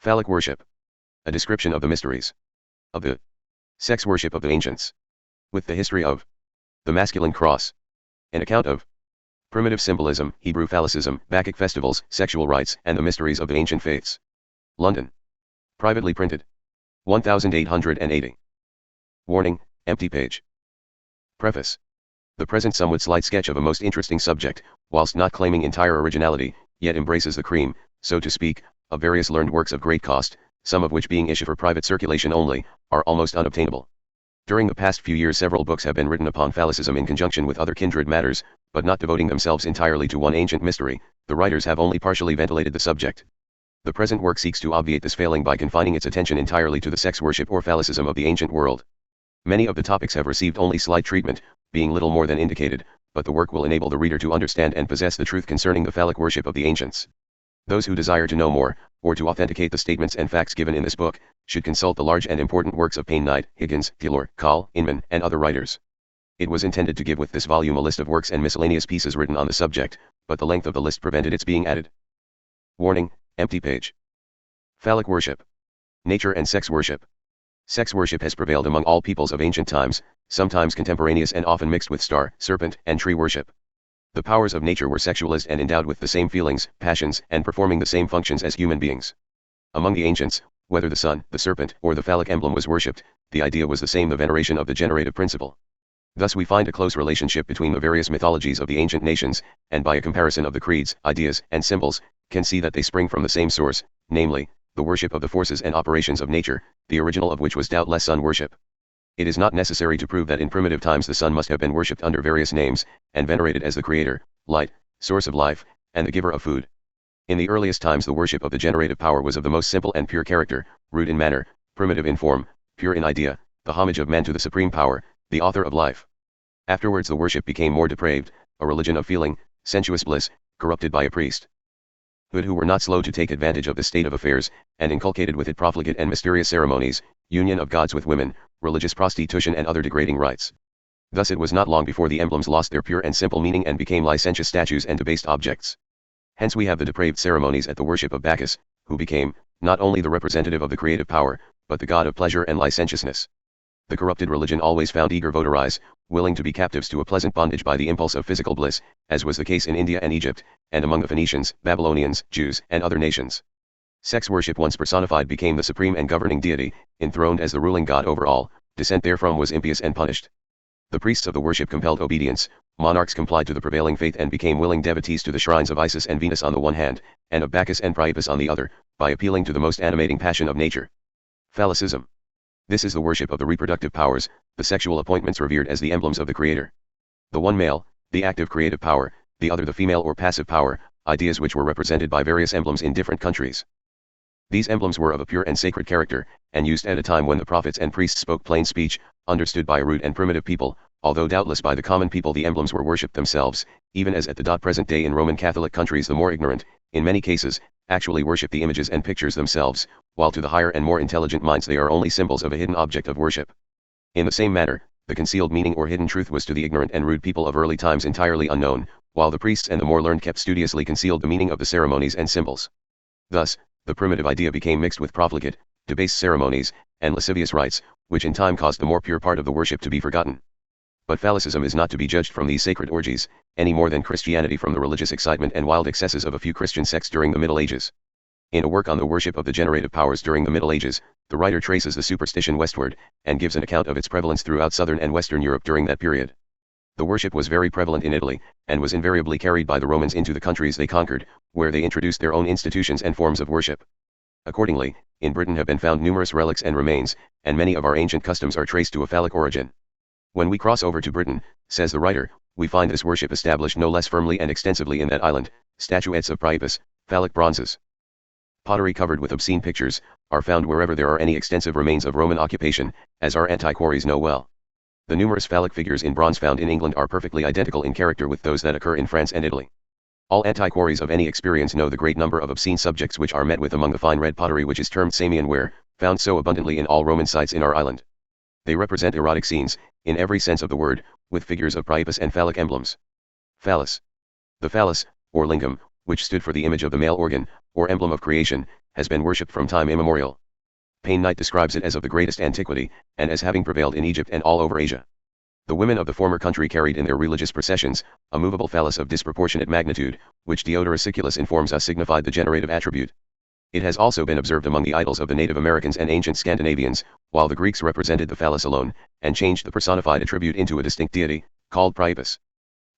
Phallic worship. A description of the mysteries of the sex worship of the ancients, with the history of the masculine cross, an account of primitive symbolism, Hebrew Phallicism, Bacchic festivals, sexual rites, and the mysteries of the ancient faiths. London. Privately printed. 1880. Warning, empty page. Preface. The present somewhat slight sketch of a most interesting subject, whilst not claiming entire originality, yet embraces the cream, so to speak, of various learned works of great cost, some of which being issued for private circulation only, are almost unobtainable. During the past few years several books have been written upon Phallicism in conjunction with other kindred matters, but not devoting themselves entirely to one ancient mystery, the writers have only partially ventilated the subject. The present work seeks to obviate this failing by confining its attention entirely to the sex worship or Phallicism of the ancient world. Many of the topics have received only slight treatment, being little more than indicated, but the work will enable the reader to understand and possess the truth concerning the phallic worship of the ancients. Those who desire to know more, or to authenticate the statements and facts given in this book, should consult the large and important works of Payne Knight, Higgins, Taylor, Call, Inman, and other writers. It was intended to give with this volume a list of works and miscellaneous pieces written on the subject, but the length of the list prevented its being added. Warning, empty page. Phallic worship. Nature and sex worship. Sex worship has prevailed among all peoples of ancient times, sometimes contemporaneous and often mixed with star, serpent, and tree worship. The powers of nature were sexualized and endowed with the same feelings, passions, and performing the same functions as human beings. Among the ancients, whether the sun, the serpent, or the phallic emblem was worshipped, the idea was the same: the veneration of the generative principle. Thus we find a close relationship between the various mythologies of the ancient nations, and by a comparison of the creeds, ideas, and symbols, can see that they spring from the same source, namely, the worship of the forces and operations of nature, the original of which was doubtless sun worship. It is not necessary to prove that in primitive times the sun must have been worshipped under various names, and venerated as the creator, light, source of life, and the giver of food. In the earliest times the worship of the generative power was of the most simple and pure character, rude in manner, primitive in form, pure in idea, the homage of man to the supreme power, the author of life. Afterwards the worship became more depraved, a religion of feeling, sensuous bliss, corrupted by a priest who were not slow to take advantage of the state of affairs, and inculcated with it profligate and mysterious ceremonies, union of gods with women, religious prostitution and other degrading rites. Thus it was not long before the emblems lost their pure and simple meaning and became licentious statues and debased objects. Hence we have the depraved ceremonies at the worship of Bacchus, who became, not only the representative of the creative power, but the god of pleasure and licentiousness. The corrupted religion always found eager votaries, willing to be captives to a pleasant bondage by the impulse of physical bliss, as was the case in India and Egypt, and among the Phoenicians, Babylonians, Jews, and other nations. Sex worship once personified became the supreme and governing deity, enthroned as the ruling god over all, dissent therefrom was impious and punished. The priests of the worship compelled obedience, monarchs complied to the prevailing faith and became willing devotees to the shrines of Isis and Venus on the one hand, and of Bacchus and Priapus on the other, by appealing to the most animating passion of nature. Phallicism. This is the worship of the reproductive powers, the sexual appointments revered as the emblems of the creator. The one male, the active creative power, the other the female or passive power, ideas which were represented by various emblems in different countries. These emblems were of a pure and sacred character, and used at a time when the prophets and priests spoke plain speech, understood by a rude and primitive people, although doubtless by the common people the emblems were worshipped themselves, even as at the present day in Roman Catholic countries the more ignorant, in many cases, actually worship the images and pictures themselves, while to the higher and more intelligent minds they are only symbols of a hidden object of worship. In the same manner, the concealed meaning or hidden truth was to the ignorant and rude people of early times entirely unknown, while the priests and the more learned kept studiously concealed the meaning of the ceremonies and symbols. Thus, the primitive idea became mixed with profligate, debased ceremonies, and lascivious rites, which in time caused the more pure part of the worship to be forgotten. But Phallicism is not to be judged from these sacred orgies, any more than Christianity from the religious excitement and wild excesses of a few Christian sects during the Middle Ages. In a work on the worship of the generative powers during the Middle Ages, the writer traces the superstition westward, and gives an account of its prevalence throughout southern and western Europe during that period. The worship was very prevalent in Italy, and was invariably carried by the Romans into the countries they conquered, where they introduced their own institutions and forms of worship. Accordingly, in Britain have been found numerous relics and remains, and many of our ancient customs are traced to a phallic origin. When we cross over to Britain, says the writer, we find this worship established no less firmly and extensively in that island. Statuettes of Priapus, phallic bronzes, pottery covered with obscene pictures, are found wherever there are any extensive remains of Roman occupation, as our antiquaries know well. The numerous phallic figures in bronze found in England are perfectly identical in character with those that occur in France and Italy. All antiquaries of any experience know the great number of obscene subjects which are met with among the fine red pottery which is termed Samian ware, found so abundantly in all Roman sites in our island. They represent erotic scenes, in every sense of the word, with figures of Priapus and phallic emblems. Phallus. The phallus, or lingam, which stood for the image of the male organ, or emblem of creation, has been worshipped from time immemorial. Payne Knight describes it as of the greatest antiquity, and as having prevailed in Egypt and all over Asia. The women of the former country carried in their religious processions a movable phallus of disproportionate magnitude, which Diodorus Siculus informs us signified the generative attribute. It has also been observed among the idols of the Native Americans and ancient Scandinavians, while the Greeks represented the phallus alone, and changed the personified attribute into a distinct deity, called Preface.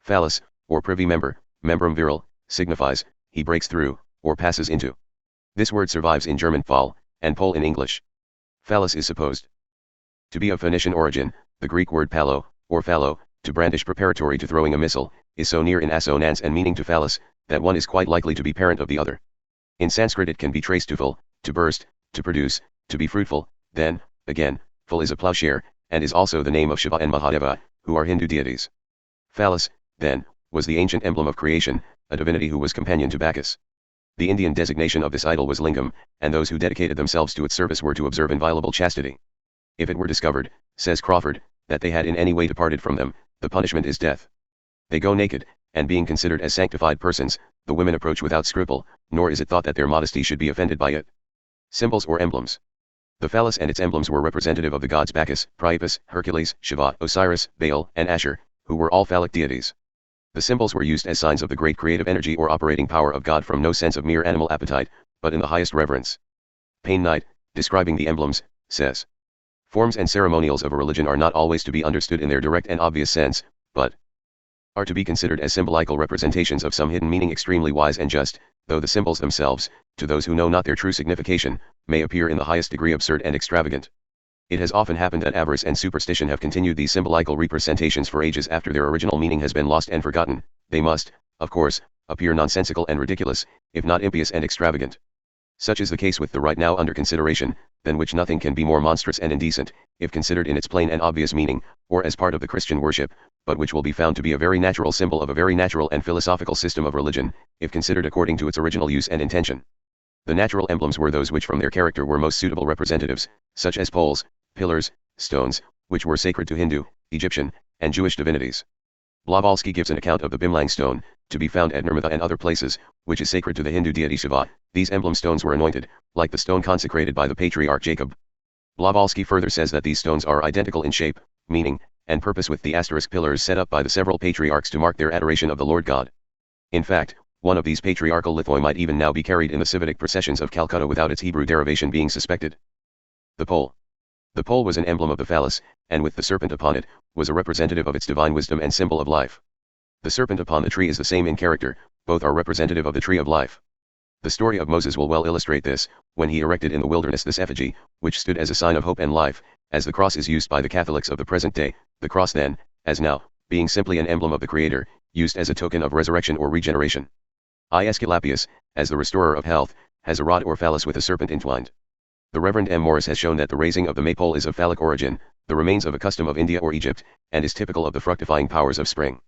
Phallus, or privy member, membrum virile, signifies, he breaks through, or passes into. This word survives in German Phall, and Pole in English. Phallus is supposed to be of Phoenician origin. The Greek word pallo, or phallo, to brandish preparatory to throwing a missile, is so near in assonance and meaning to phallus, that one is quite likely to be parent of the other. In Sanskrit it can be traced to phul, to burst, to produce, to be fruitful. Then, again, phul is a plowshare, and is also the name of Shiva and Mahadeva, who are Hindu deities. Phallus, then, was the ancient emblem of creation, a divinity who was companion to Bacchus. The Indian designation of this idol was Lingam, and those who dedicated themselves to its service were to observe inviolable chastity. If it were discovered, says Crawford, that they had in any way departed from them, the punishment is death. They go naked, and being considered as sanctified persons, the women approach without scruple, nor is it thought that their modesty should be offended by it. Symbols or emblems. The phallus and its emblems were representative of the gods Bacchus, Priapus, Hercules, Shiva, Osiris, Baal, and Ashur, who were all phallic deities. The symbols were used as signs of the great creative energy or operating power of God from no sense of mere animal appetite, but in the highest reverence. Payne Knight, describing the emblems, says, "Forms and ceremonials of a religion are not always to be understood in their direct and obvious sense, but are to be considered as symbolical representations of some hidden meaning extremely wise and just, though the symbols themselves, to those who know not their true signification, may appear in the highest degree absurd and extravagant. It has often happened that avarice and superstition have continued these symbolical representations for ages after their original meaning has been lost and forgotten. They must, of course, appear nonsensical and ridiculous, if not impious and extravagant. Such is the case with the rite now under consideration, than which nothing can be more monstrous and indecent, if considered in its plain and obvious meaning, or as part of the Christian worship, but which will be found to be a very natural symbol of a very natural and philosophical system of religion, if considered according to its original use and intention. The natural emblems were those which from their character were most suitable representatives, such as poles, pillars, stones, which were sacred to Hindu, Egyptian, and Jewish divinities. Blavatsky gives an account of the Bimlang stone, to be found at Nirmata and other places, which is sacred to the Hindu deity Shiva. These emblem stones were anointed, like the stone consecrated by the patriarch Jacob. Blavatsky further says that these stones are identical in shape, meaning, and purpose with the asterisk pillars set up by the several patriarchs to mark their adoration of the Lord God. In fact, one of these patriarchal lithoi might even now be carried in the civic processions of Calcutta without its Hebrew derivation being suspected. The pole. The pole was an emblem of the phallus, and with the serpent upon it, was a representative of its divine wisdom and symbol of life. The serpent upon the tree is the same in character, both are representative of the tree of life. The story of Moses will well illustrate this, when he erected in the wilderness this effigy, which stood as a sign of hope and life. As the cross is used by the Catholics of the present day, the cross then, as now, being simply an emblem of the Creator, used as a token of resurrection or regeneration. Aesculapius, as the restorer of health, has a rod or phallus with a serpent entwined. The Reverend M. Morris has shown that the raising of the maypole is of phallic origin, the remains of a custom of India or Egypt, and is typical of the fructifying powers of spring.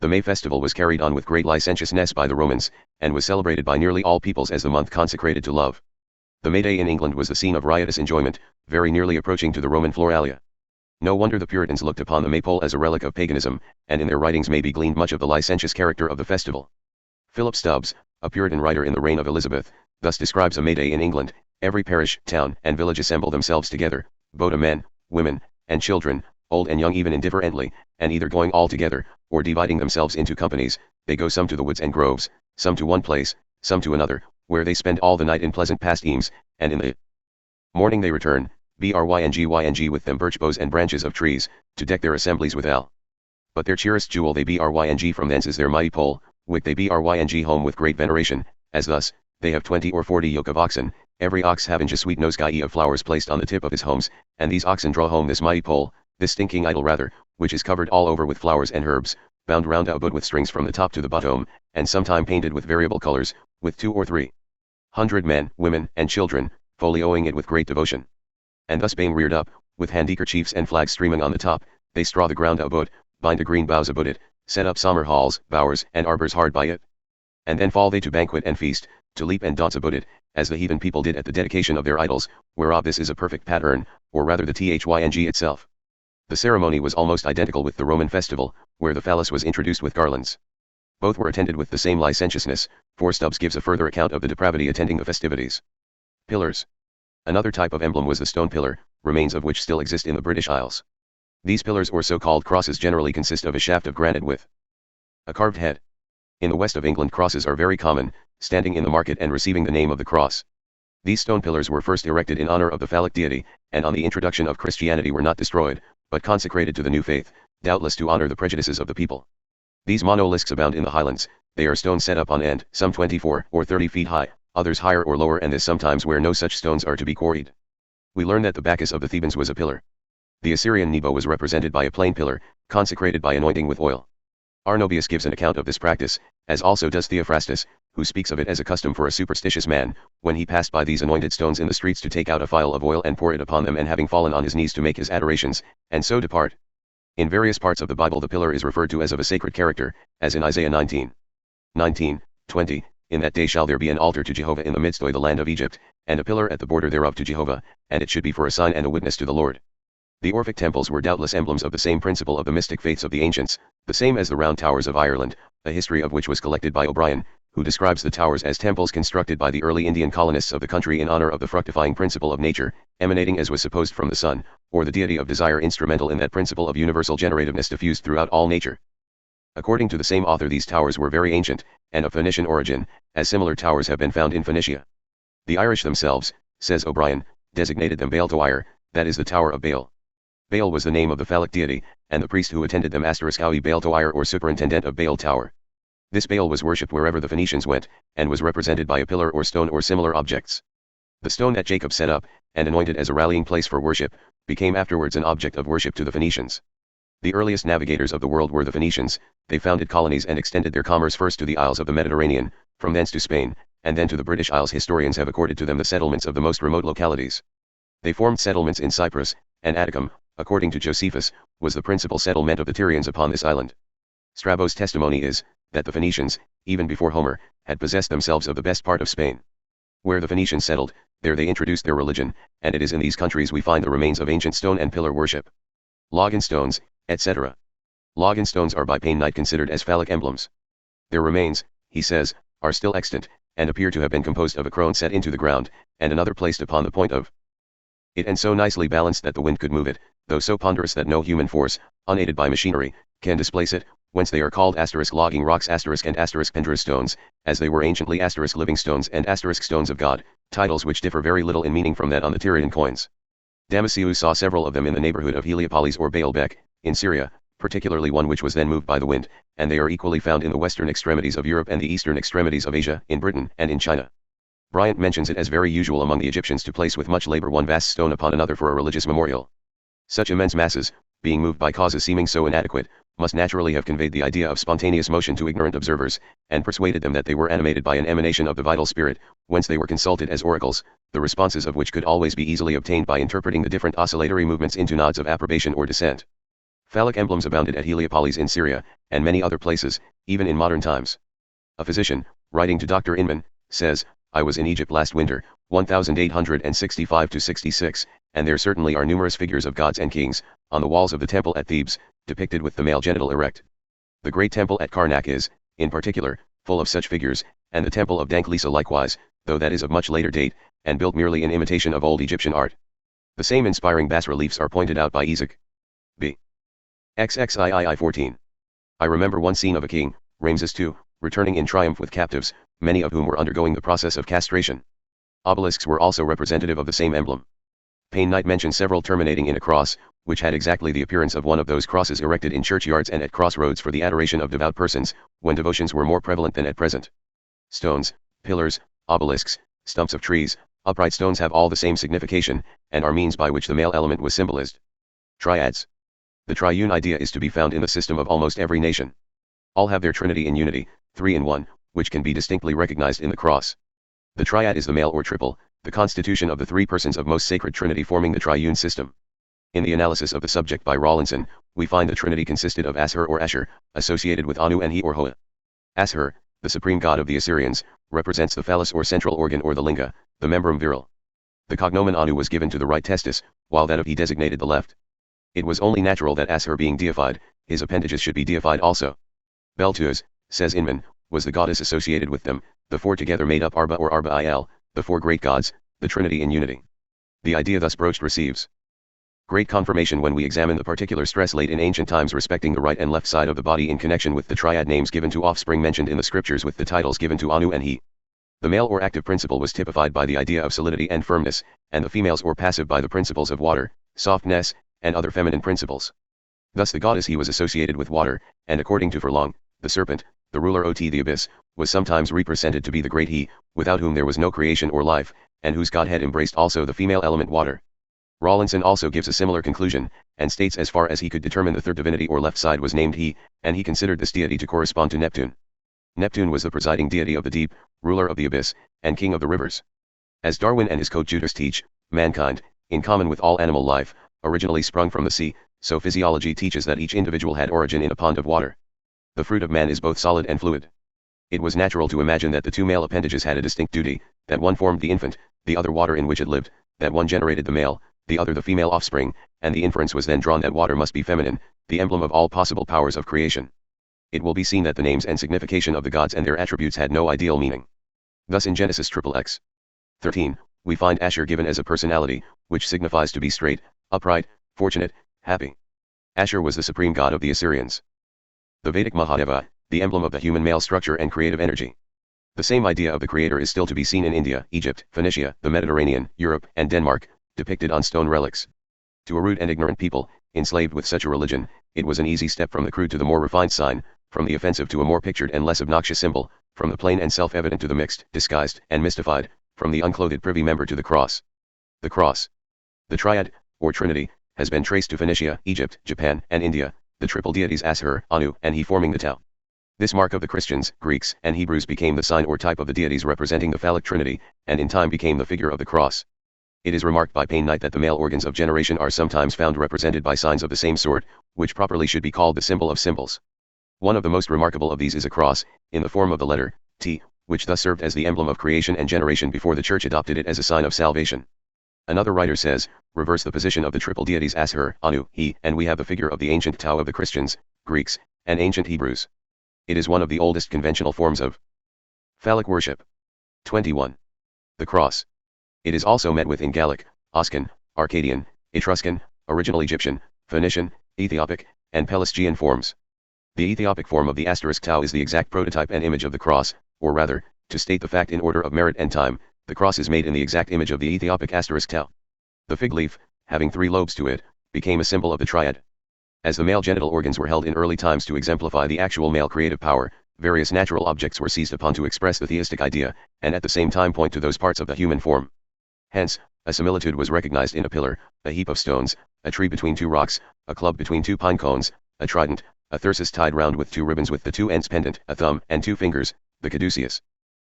The May festival was carried on with great licentiousness by the Romans, and was celebrated by nearly all peoples as the month consecrated to love. The May Day in England was the scene of riotous enjoyment, very nearly approaching to the Roman Floralia. No wonder the Puritans looked upon the maypole as a relic of paganism, and in their writings may be gleaned much of the licentious character of the festival. Philip Stubbs, a Puritan writer in the reign of Elizabeth, thus describes a May Day in England: "Every parish, town, and village assemble themselves together, both men, women, and children, old and young even indifferently, and either going all together, or dividing themselves into companies, they go some to the woods and groves, some to one place, some to another, where they spend all the night in pleasant pastimes, and in the morning they return, bryng with them birch boughs and branches of trees, to deck their assemblies withal. But their cheerest jewel they bryng from thence is their mighty pole, which they bryng home with great veneration, as thus, they have 20 or 40 yoke of oxen, every ox having a sweet nosegay of flowers placed on the tip of his homes, and these oxen draw home this mighty pole, this stinking idol rather, which is covered all over with flowers and herbs, bound round about with strings from the top to the bottom, and sometime painted with variable colors, with 200 or 300 men, women, and children, folioing it with great devotion. And thus being reared up, with handkerchiefs and flags streaming on the top, they straw the ground about, bind the green boughs about it, set up summer halls, bowers, and arbors hard by it. And then fall they to banquet and feast, to leap and dance about it, as the heathen people did at the dedication of their idols, whereof this is a perfect pattern, or rather the thyng itself. The ceremony was almost identical with the Roman festival, where the phallus was introduced with garlands. Both were attended with the same licentiousness, for Stubbs gives a further account of the depravity attending the festivities. Pillars. Another type of emblem was the stone pillar, remains of which still exist in the British Isles. These pillars or so-called crosses generally consist of a shaft of granite with a carved head. In the west of England crosses are very common, standing in the market and receiving the name of the cross. These stone pillars were first erected in honor of the phallic deity, and on the introduction of Christianity were not destroyed, but consecrated to the new faith, doubtless to honor the prejudices of the people. These monoliths abound in the highlands. They are stones set up on end, some 24 or 30 feet high, others higher or lower, and this sometimes where no such stones are to be quarried. We learn that the Bacchus of the Thebans was a pillar. The Assyrian Nebo was represented by a plain pillar, consecrated by anointing with oil. Arnobius gives an account of this practice, as also does Theophrastus, who speaks of it as a custom for a superstitious man, when he passed by these anointed stones in the streets to take out a phial of oil and pour it upon them, and having fallen on his knees to make his adorations, and so depart. In various parts of the Bible the pillar is referred to as of a sacred character, as in Isaiah 19:20, in that day shall there be an altar to Jehovah in the midst of the land of Egypt, and a pillar at the border thereof to Jehovah, and it should be for a sign and a witness to the Lord. The Orphic temples were doubtless emblems of the same principle of the mystic faiths of the ancients, the same as the Round Towers of Ireland, a history of which was collected by O'Brien, who describes the towers as temples constructed by the early Indian colonists of the country in honor of the fructifying principle of nature, emanating as was supposed from the sun, or the deity of desire instrumental in that principle of universal generativeness diffused throughout all nature. According to the same author these towers were very ancient, and of Phoenician origin, as similar towers have been found in Phoenicia. The Irish themselves, says O'Brien, designated them Baal Tower, that is the Tower of Baal. Baal was the name of the phallic deity, and the priest who attended them *Howie Baal Tower or superintendent of Baal Tower. This Baal was worshipped wherever the Phoenicians went, and was represented by a pillar or stone or similar objects. The stone that Jacob set up, and anointed as a rallying place for worship, became afterwards an object of worship to the Phoenicians. The earliest navigators of the world were the Phoenicians. They founded colonies and extended their commerce first to the Isles of the Mediterranean, from thence to Spain, and then to the British Isles. Historians have accorded to them the settlements of the most remote localities. They formed settlements in Cyprus, and Atticum, according to Josephus, was the principal settlement of the Tyrians upon this island. Strabo's testimony is, that the Phoenicians, even before Homer, had possessed themselves of the best part of Spain. Where the Phoenicians settled, there they introduced their religion, and it is in these countries we find the remains of ancient stone and pillar worship. Loggin stones, etc. Loggin stones are by Payne Knight considered as phallic emblems. Their remains, he says, are still extant, and appear to have been composed of a crone set into the ground, and another placed upon the point of it, and so nicely balanced that the wind could move it, though so ponderous that no human force, unaided by machinery, can displace it, whence they are called logging rocks and pendrous stones, as they were anciently living stones and stones of God, titles which differ very little in meaning from that on the Tyrian coins. Damascene saw several of them in the neighborhood of Heliopolis or Baalbek, in Syria, particularly one which was then moved by the wind, and they are equally found in the western extremities of Europe and the eastern extremities of Asia, in Britain and in China. Bryant mentions it as very usual among the Egyptians to place with much labor one vast stone upon another for a religious memorial. Such immense masses, being moved by causes seeming so inadequate, must naturally have conveyed the idea of spontaneous motion to ignorant observers, and persuaded them that they were animated by an emanation of the vital spirit, whence they were consulted as oracles, the responses of which could always be easily obtained by interpreting the different oscillatory movements into nods of approbation or dissent. Phallic emblems abounded at Heliopolis in Syria, and many other places, even in modern times. A physician, writing to Dr. Inman, says, "I was in Egypt last winter, 1865-66, and there certainly are numerous figures of gods and kings, on the walls of the temple at Thebes, depicted with the male genital erect. The great temple at Karnak is, in particular, full of such figures, and the temple of Danklisa likewise, though that is of much later date, and built merely in imitation of old Egyptian art. The same inspiring bas-reliefs are pointed out by Isaac B. XXIII 14. I remember one scene of a king, Ramses II, returning in triumph with captives, many of whom were undergoing the process of castration. Obelisks were also representative of the same emblem. Payne Knight mentions several terminating in a cross, which had exactly the appearance of one of those crosses erected in churchyards and at crossroads for the adoration of devout persons, when devotions were more prevalent than at present. Stones, pillars, obelisks, stumps of trees, upright stones have all the same signification, and are means by which the male element was symbolized. Triads. The triune idea is to be found in the system of almost every nation. All have their trinity in unity, 3 in 1, which can be distinctly recognized in the cross. The triad is the male or triple, the constitution of the 3 persons of most sacred Trinity forming the triune system. In the analysis of the subject by Rawlinson, we find the Trinity consisted of Ashur or Asher, associated with Anu and He or Hoa. Ashur, the supreme god of the Assyrians, represents the phallus or central organ or the linga, the membrum virile. The cognomen Anu was given to the right testis, while that of He designated the left. It was only natural that Ashur being deified, his appendages should be deified also. Beltuz, says Inman, was the goddess associated with them. The four together made up Arba or Arba-il, the four great gods, the Trinity in unity. The idea thus broached receives great confirmation when we examine the particular stress laid in ancient times respecting the right and left side of the body in connection with the triad names given to offspring mentioned in the scriptures with the titles given to Anu and He. The male or active principle was typified by the idea of solidity and firmness, and the females or passive by the principles of water, softness, and other feminine principles. Thus the goddess He was associated with water, and according to Furlong, the serpent, the ruler of the abyss, was sometimes represented to be the great He, without whom there was no creation or life, and whose godhead embraced also the female element water. Rawlinson also gives a similar conclusion, and states as far as he could determine the third divinity or left side was named He, and he considered this deity to correspond to Neptune. Neptune was the presiding deity of the deep, ruler of the abyss, and king of the rivers. As Darwin and his co-tutors teach, mankind, in common with all animal life, originally sprung from the sea, so physiology teaches that each individual had origin in a pond of water. The fruit of man is both solid and fluid. It was natural to imagine that the two male appendages had a distinct duty, that one formed the infant, the other water in which it lived, that one generated the male, the other the female offspring, and the inference was then drawn that water must be feminine, the emblem of all possible powers of creation. It will be seen that the names and signification of the gods and their attributes had no ideal meaning. Thus in Genesis XXX 13, we find Asher given as a personality, which signifies to be straight, upright, fortunate, happy. Asher was the supreme god of the Assyrians. The Vedic Mahadeva, the emblem of the human male structure and creative energy. The same idea of the creator is still to be seen in India, Egypt, Phoenicia, the Mediterranean, Europe, and Denmark, depicted on stone relics. To a rude and ignorant people, enslaved with such a religion, it was an easy step from the crude to the more refined sign, from the offensive to a more pictured and less obnoxious symbol, from the plain and self-evident to the mixed, disguised, and mystified, from the unclothed privy member to the cross. The cross. The triad, or trinity, has been traced to Phoenicia, Egypt, Japan, and India, the triple deities Ashur, Anu, and He forming the Tau. This mark of the Christians, Greeks, and Hebrews became the sign or type of the deities representing the phallic trinity, and in time became the figure of the cross. It is remarked by Payne Knight that the male organs of generation are sometimes found represented by signs of the same sort, which properly should be called the symbol of symbols. One of the most remarkable of these is a cross, in the form of the letter T, which thus served as the emblem of creation and generation before the Church adopted it as a sign of salvation. Another writer says, reverse the position of the triple deities Ashur, Anu, He, and we have the figure of the ancient Tau of the Christians, Greeks, and ancient Hebrews. It is one of the oldest conventional forms of phallic worship. 21. The cross. It is also met with in Gallic, Oscan, Arcadian, Etruscan, original Egyptian, Phoenician, Ethiopic, and Pelasgian forms. The Ethiopic form of the asterisk tau is the exact prototype and image of the cross, or rather, to state the fact in order of merit and time, the cross is made in the exact image of the Ethiopic asterisk tau. The fig leaf, having 3 lobes to it, became a symbol of the triad. As the male genital organs were held in early times to exemplify the actual male creative power, various natural objects were seized upon to express the theistic idea, and at the same time point to those parts of the human form. Hence, a similitude was recognized in a pillar, a heap of stones, a tree between 2 rocks, a club between 2 pine cones, a trident, a thyrsus tied round with 2 ribbons with the 2 ends pendant, a thumb and 2 fingers, the caduceus.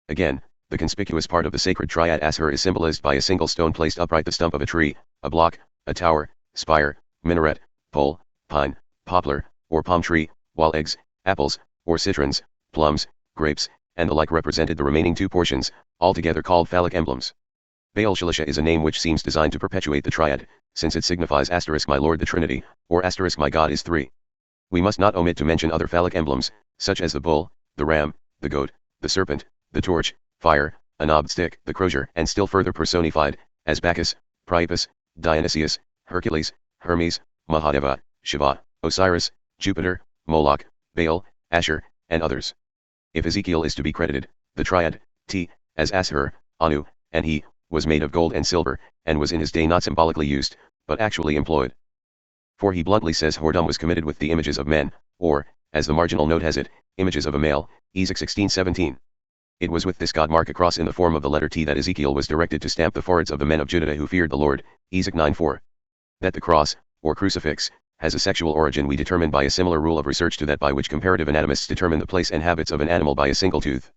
Again, the conspicuous part of the sacred triad Ashur is symbolized by a single stone placed upright, the stump of a tree, a block, a tower, spire, minaret, pole, pine, poplar, or palm tree, while eggs, apples, or citrons, plums, grapes, and the like represented the remaining 2 portions, altogether called phallic emblems. Baal Shalisha is a name which seems designed to perpetuate the triad, since it signifies asterisk my Lord the Trinity, or asterisk my God is 3. We must not omit to mention other phallic emblems, such as the bull, the ram, the goat, the serpent, the torch, fire, a knobbed stick, the crozier, and still further personified, as Bacchus, Priapus, Dionysius, Hercules, Hermes, Mahadeva, Shiva, Osiris, Jupiter, Moloch, Baal, Asher, and others. If Ezekiel is to be credited, the triad, T, as Ashur, Anu, and He, was made of gold and silver, and was in his day not symbolically used, but actually employed. For he bluntly says whoredom was committed with the images of men, or, as the marginal note has it, images of a male, Ezek 16:17. It was with this god mark across in the form of the letter T that Ezekiel was directed to stamp the foreheads of the men of Judah who feared the Lord, Ezek 9:4. That the cross, or crucifix, has a sexual origin we determine by a similar rule of research to that by which comparative anatomists determine the place and habits of an animal by a single tooth.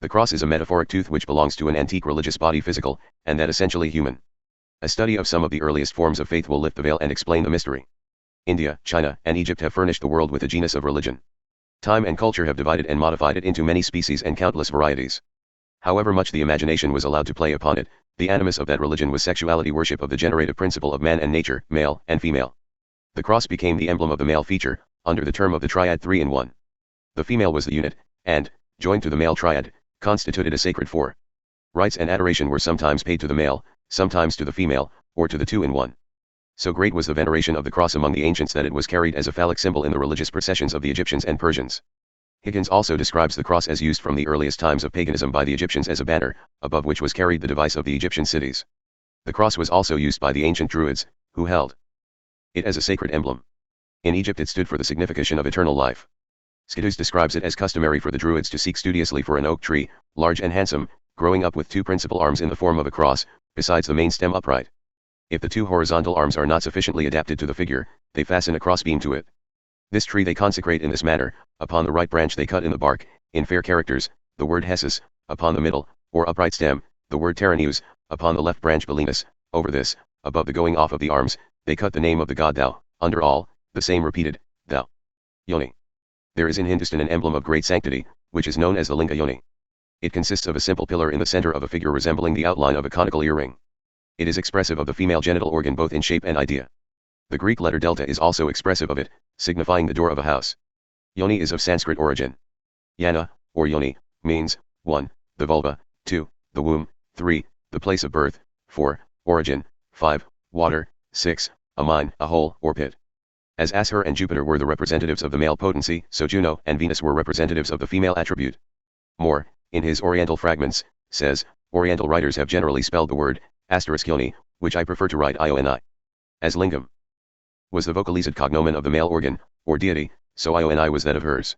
The cross is a metaphoric tooth which belongs to an antique religious body physical, and that essentially human. A study of some of the earliest forms of faith will lift the veil and explain the mystery. India, China, and Egypt have furnished the world with a genus of religion. Time and culture have divided and modified it into many species and countless varieties. However much the imagination was allowed to play upon it, the animus of that religion was sexuality, worship of the generative principle of man and nature, male and female. The cross became the emblem of the male feature, under the term of the triad 3 in 1. The female was the unit, and, joined to the male triad, constituted a sacred four. Rites and adoration were sometimes paid to the male, sometimes to the female, or to the two in one. So great was the veneration of the cross among the ancients that it was carried as a phallic symbol in the religious processions of the Egyptians and Persians. Higgins also describes the cross as used from the earliest times of paganism by the Egyptians as a banner, above which was carried the device of the Egyptian cities. The cross was also used by the ancient Druids, who held it as a sacred emblem. In Egypt it stood for the signification of eternal life. Skedus describes it as customary for the Druids to seek studiously for an oak tree, large and handsome, growing up with two principal arms in the form of a cross, besides the main stem upright. If the two horizontal arms are not sufficiently adapted to the figure, they fasten a crossbeam to it. This tree they consecrate in this manner: upon the right branch they cut in the bark, in fair characters, the word Hessus; upon the middle, or upright stem, the word Teraneus; upon the left branch Belinus; over this, above the going off of the arms, they cut the name of the god Thou; under all, the same repeated, Thou. Yoni. There is in Hindustan an emblem of great sanctity, which is known as the Linga Yoni. It consists of a simple pillar in the center of a figure resembling the outline of a conical earring. It is expressive of the female genital organ both in shape and idea. The Greek letter delta is also expressive of it, signifying the door of a house. Yoni is of Sanskrit origin. Yana, or Yoni, means 1. The vulva, 2. The womb, 3. The place of birth, 4. Origin, 5. Water, 6. A mine, a hole, or pit. As Ashur and Jupiter were the representatives of the male potency, so Juno and Venus were representatives of the female attribute. More, in his Oriental Fragments, says, Oriental writers have generally spelled the word *Yoni, which I prefer to write Ioni. As Lingam was the vocalized cognomen of the male organ, or deity, so Ioni was that of hers.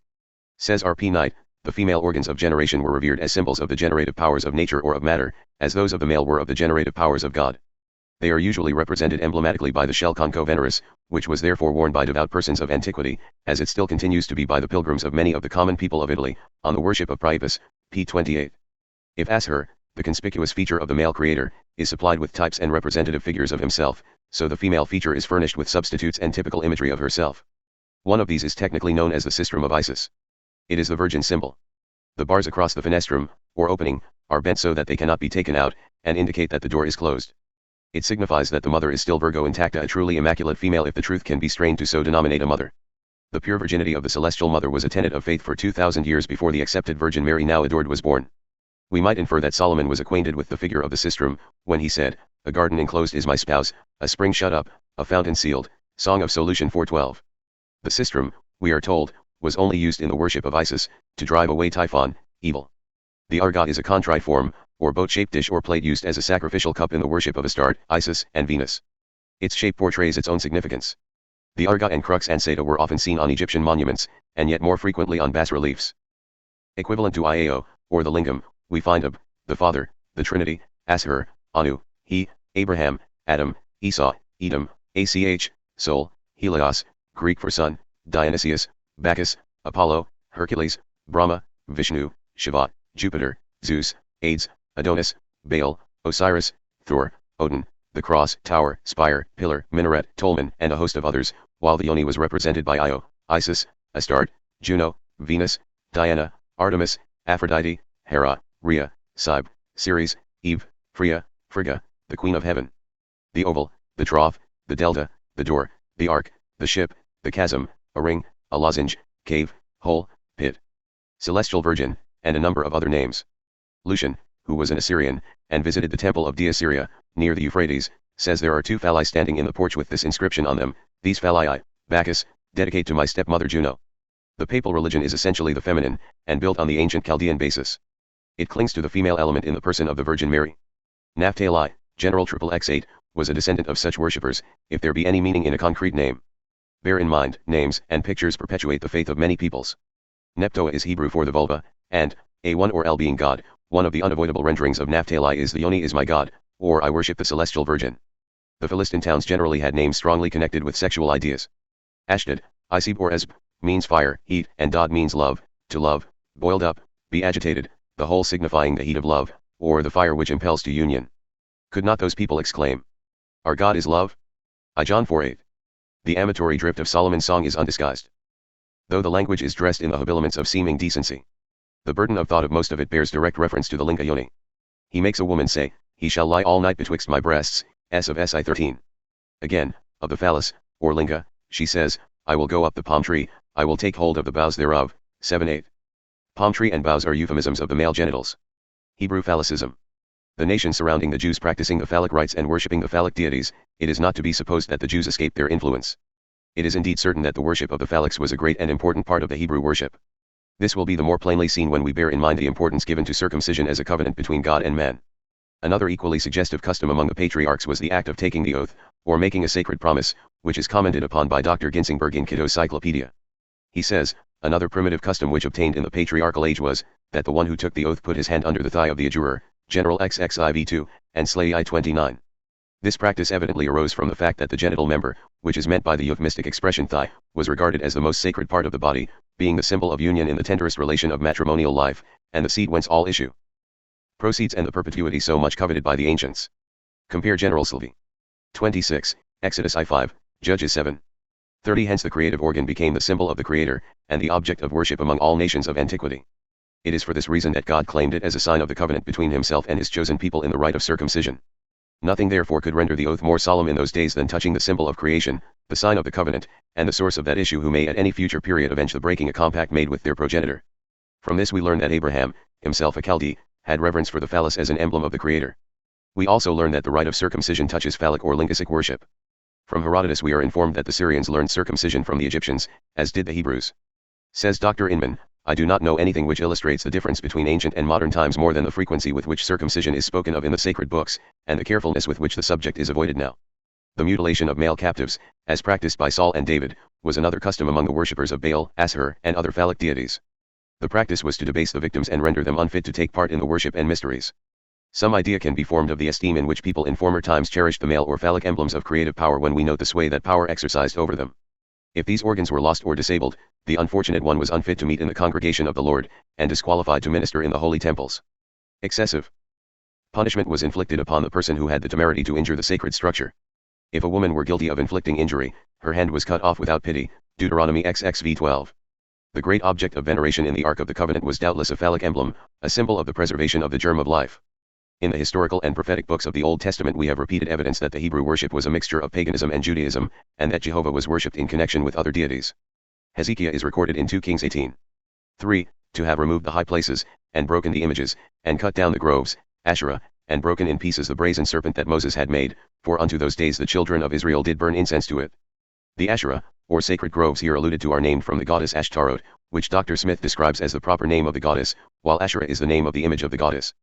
Says R. P. Knight, the female organs of generation were revered as symbols of the generative powers of nature or of matter, as those of the male were of the generative powers of God. They are usually represented emblematically by the shell concho veneris, which was therefore worn by devout persons of antiquity, as it still continues to be by the pilgrims of many of the common people of Italy, on the worship of Preface, p. 28. If Ashur, the conspicuous feature of the male creator, is supplied with types and representative figures of himself, so the female feature is furnished with substitutes and typical imagery of herself. One of these is technically known as the sistrum of Isis. It is the virgin symbol. The bars across the fenestrum, or opening, are bent so that they cannot be taken out, and indicate that the door is closed. It signifies that the mother is still Virgo intacta, a truly immaculate female if the truth can be strained to so denominate a mother. The pure virginity of the celestial mother was a tenet of faith for 2,000 years before the accepted Virgin Mary now adored was born. We might infer that Solomon was acquainted with the figure of the sistrum, when he said, "A garden enclosed is my spouse, a spring shut up, a fountain sealed." Song of Solution 4:12. The sistrum, we are told, was only used in the worship of Isis, to drive away Typhon, evil. The argot is a contriform, or boat-shaped dish or plate used as a sacrificial cup in the worship of Astarte, Isis, and Venus. Its shape portrays its own significance. The argot and crux ansata were often seen on Egyptian monuments, and yet more frequently on bas-reliefs. Equivalent to Iao, or the Lingam, we find Ab, the Father, the Trinity, Ashur, Anu, He, Abraham, Adam, Esau, Edom, Ach, Soul, Helios, Greek for sun, Dionysius, Bacchus, Apollo, Hercules, Brahma, Vishnu, Shiva, Jupiter, Zeus, Hades, Adonis, Baal, Osiris, Thor, Odin, the cross, tower, spire, pillar, minaret, Tolman, and a host of others, while the Yoni was represented by Io, Isis, Astarte, Juno, Venus, Diana, Artemis, Aphrodite, Hera, Rhea, Cybele, Ceres, Eve, Freya, Frigga, the Queen of Heaven. The oval, the trough, the delta, the door, the ark, the ship, the chasm, a ring, a lozenge, cave, hole, pit. Celestial Virgin, and a number of other names. Lucian, who was an Assyrian, and visited the temple of Diassyria, near the Euphrates, says there are two phalli standing in the porch with this inscription on them: "These phalli I, Bacchus, dedicate to my stepmother Juno." The papal religion is essentially the feminine, and built on the ancient Chaldean basis. It clings to the female element in the person of the Virgin Mary. Naphtali, General XXX8, was a descendant of such worshippers, if there be any meaning in a concrete name. Bear in mind, names and pictures perpetuate the faith of many peoples. Neptoa is Hebrew for the vulva, and, A1 or L being God, one of the unavoidable renderings of Naphtali is the Yoni is my God, or I worship the Celestial Virgin. The Philistine towns generally had names strongly connected with sexual ideas. Ashdod, Isib or Esb, means fire, heat, and Dod means love, to love, boiled up, be agitated, the whole signifying the heat of love, or the fire which impels to union. Could not those people exclaim, "Our God is love"? I John 4:8. The amatory drift of Solomon's song is undisguised. Though the language is dressed in the habiliments of seeming decency, the burden of thought of most of it bears direct reference to the Linga Yoni. He makes a woman say, "He shall lie all night betwixt my breasts," S of Si 13. Again, of the Phallus, or Linga, she says, "I will go up the palm tree, I will take hold of the boughs thereof," 7:8. Palm tree and boughs are euphemisms of the male genitals. Hebrew Phallicism. The nation surrounding the Jews practicing the phallic rites and worshipping the phallic deities, it is not to be supposed that the Jews escaped their influence. It is indeed certain that the worship of the phallics was a great and important part of the Hebrew worship. This will be the more plainly seen when we bear in mind the importance given to circumcision as a covenant between God and man. Another equally suggestive custom among the patriarchs was the act of taking the oath, or making a sacred promise, which is commented upon by Dr. Ginzingberg in Kitto's Cyclopedia. He says, another primitive custom which obtained in the patriarchal age was, that the one who took the oath put his hand under the thigh of the adjurer, General XXIV2, and slay I-29. This practice evidently arose from the fact that the genital member, which is meant by the euphemistic expression thigh, was regarded as the most sacred part of the body, being the symbol of union in the tenderest relation of matrimonial life, and the seed whence all issue. Proceeds and the perpetuity so much coveted by the ancients. Compare General Sylvie. 26, Exodus I5, Judges 7. 30. Hence the creative organ became the symbol of the Creator, and the object of worship among all nations of antiquity. It is for this reason that God claimed it as a sign of the covenant between himself and his chosen people in the rite of circumcision. Nothing therefore could render the oath more solemn in those days than touching the symbol of creation, the sign of the covenant, and the source of that issue who may at any future period avenge the breaking a compact made with their progenitor. From this we learn that Abraham, himself a Chaldee, had reverence for the phallus as an emblem of the Creator. We also learn that the rite of circumcision touches phallic or linguistic worship. From Herodotus we are informed that the Syrians learned circumcision from the Egyptians, as did the Hebrews. Says Dr. Inman, I do not know anything which illustrates the difference between ancient and modern times more than the frequency with which circumcision is spoken of in the sacred books, and the carefulness with which the subject is avoided now. The mutilation of male captives, as practiced by Saul and David, was another custom among the worshippers of Baal, Asher, and other phallic deities. The practice was to debase the victims and render them unfit to take part in the worship and mysteries. Some idea can be formed of the esteem in which people in former times cherished the male or phallic emblems of creative power when we note the sway that power exercised over them. If these organs were lost or disabled, the unfortunate one was unfit to meet in the congregation of the Lord, and disqualified to minister in the holy temples. Excessive punishment was inflicted upon the person who had the temerity to injure the sacred structure. If a woman were guilty of inflicting injury, her hand was cut off without pity, Deuteronomy XXV12. The great object of veneration in the Ark of the Covenant was doubtless a phallic emblem, a symbol of the preservation of the germ of life. In the historical and prophetic books of the Old Testament we have repeated evidence that the Hebrew worship was a mixture of paganism and Judaism, and that Jehovah was worshipped in connection with other deities. Hezekiah is recorded in 2 Kings 18. 3. To have removed the high places, and broken the images, and cut down the groves, Asherah, and broken in pieces the brazen serpent that Moses had made, for unto those days the children of Israel did burn incense to it. The Asherah, or sacred groves here alluded to are named from the goddess Ashtaroth, which Dr. Smith describes as the proper name of the goddess, while Asherah is the name of the image of the goddess.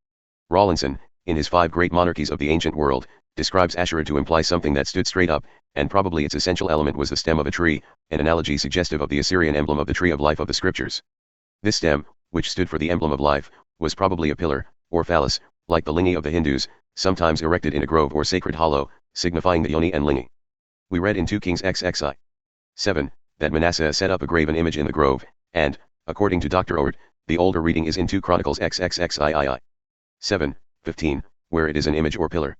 Rawlinson, in his 5 Great Monarchies of the Ancient World, describes Asherah to imply something that stood straight up, and probably its essential element was the stem of a tree, an analogy suggestive of the Assyrian emblem of the tree of life of the scriptures. This stem, which stood for the emblem of life, was probably a pillar, or phallus, like the lingi of the Hindus, sometimes erected in a grove or sacred hollow, signifying the Yoni and lingi. We read in 2 Kings XXI. 7, that Manasseh set up a graven image in the grove, and, according to Dr. Ord, the older reading is in 2 Chronicles XXXIII. 7, 15, where it is an image or pillar.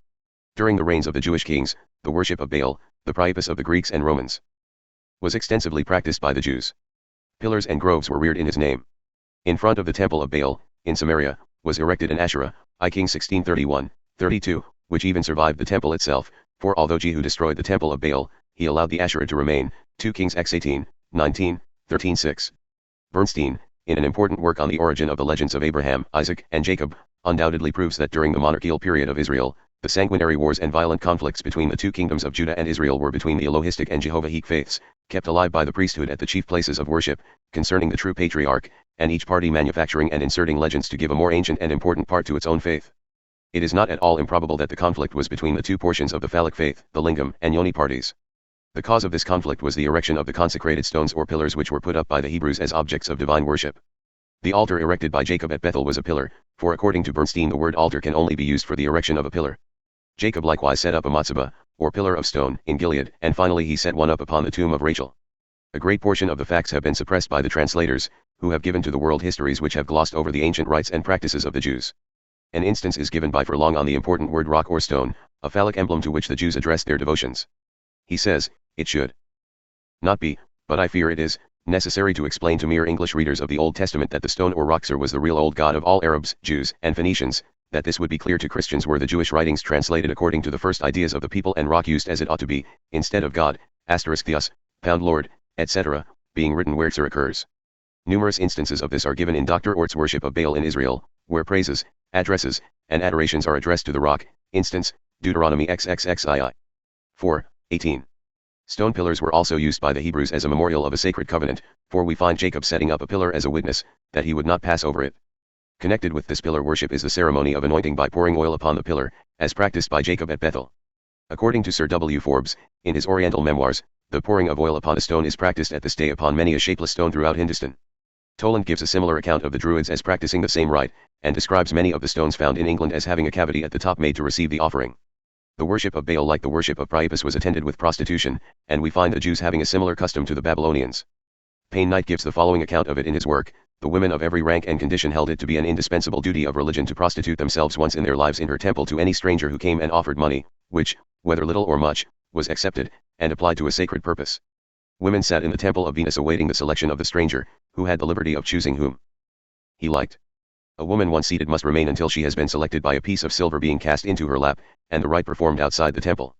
During the reigns of the Jewish kings, the worship of Baal, the Priapus of the Greeks and Romans, was extensively practiced by the Jews. Pillars and groves were reared in his name. In front of the temple of Baal, in Samaria, was erected an Asherah, I Kings 16:31, 32, which even survived the temple itself, for although Jehu destroyed the temple of Baal, he allowed the Asherah to remain, 2 Kings X18, 19, 13:6. Bernstein, in an important work on the origin of the legends of Abraham, Isaac, and Jacob, undoubtedly proves that during the monarchical period of Israel, the sanguinary wars and violent conflicts between the two kingdoms of Judah and Israel were between the Elohistic and Jehovahite faiths, kept alive by the priesthood at the chief places of worship, concerning the true patriarch, and each party manufacturing and inserting legends to give a more ancient and important part to its own faith. It is not at all improbable that the conflict was between the two portions of the phallic faith, the Lingam and Yoni parties. The cause of this conflict was the erection of the consecrated stones or pillars which were put up by the Hebrews as objects of divine worship. The altar erected by Jacob at Bethel was a pillar, for according to Bernstein the word altar can only be used for the erection of a pillar. Jacob likewise set up a matzebah, or pillar of stone, in Gilead, and finally he set one up upon the tomb of Rachel. A great portion of the facts have been suppressed by the translators, who have given to the world histories which have glossed over the ancient rites and practices of the Jews. An instance is given by Furlong on the important word rock or stone, a phallic emblem to which the Jews address their devotions. He says, it should not be, but I fear it is, necessary to explain to mere English readers of the Old Testament that the stone or rockser was the real old god of all Arabs, Jews, and Phoenicians, that this would be clear to Christians were the Jewish writings translated according to the first ideas of the people and rock used as it ought to be, instead of God, *theos, #Lord, etc., being written where Tsar occurs. Numerous instances of this are given in Dr. Ort's Worship of Baal in Israel, where praises, addresses, and adorations are addressed to the rock, instance, Deuteronomy XXXII. 4:18. Stone pillars were also used by the Hebrews as a memorial of a sacred covenant, for we find Jacob setting up a pillar as a witness, that he would not pass over it. Connected with this pillar worship is the ceremony of anointing by pouring oil upon the pillar, as practiced by Jacob at Bethel. According to Sir W. Forbes, in his Oriental Memoirs, the pouring of oil upon a stone is practiced at this day upon many a shapeless stone throughout Hindustan. Toland gives a similar account of the Druids as practicing the same rite, and describes many of the stones found in England as having a cavity at the top made to receive the offering. The worship of Baal, like the worship of Preface, was attended with prostitution, and we find the Jews having a similar custom to the Babylonians. Payne Knight gives the following account of it in his work: the women of every rank and condition held it to be an indispensable duty of religion to prostitute themselves once in their lives in her temple to any stranger who came and offered money, which, whether little or much, was accepted, and applied to a sacred purpose. Women sat in the temple of Venus awaiting the selection of the stranger, who had the liberty of choosing whom he liked. A woman once seated must remain until she has been selected by a piece of silver being cast into her lap, and the rite performed outside the temple.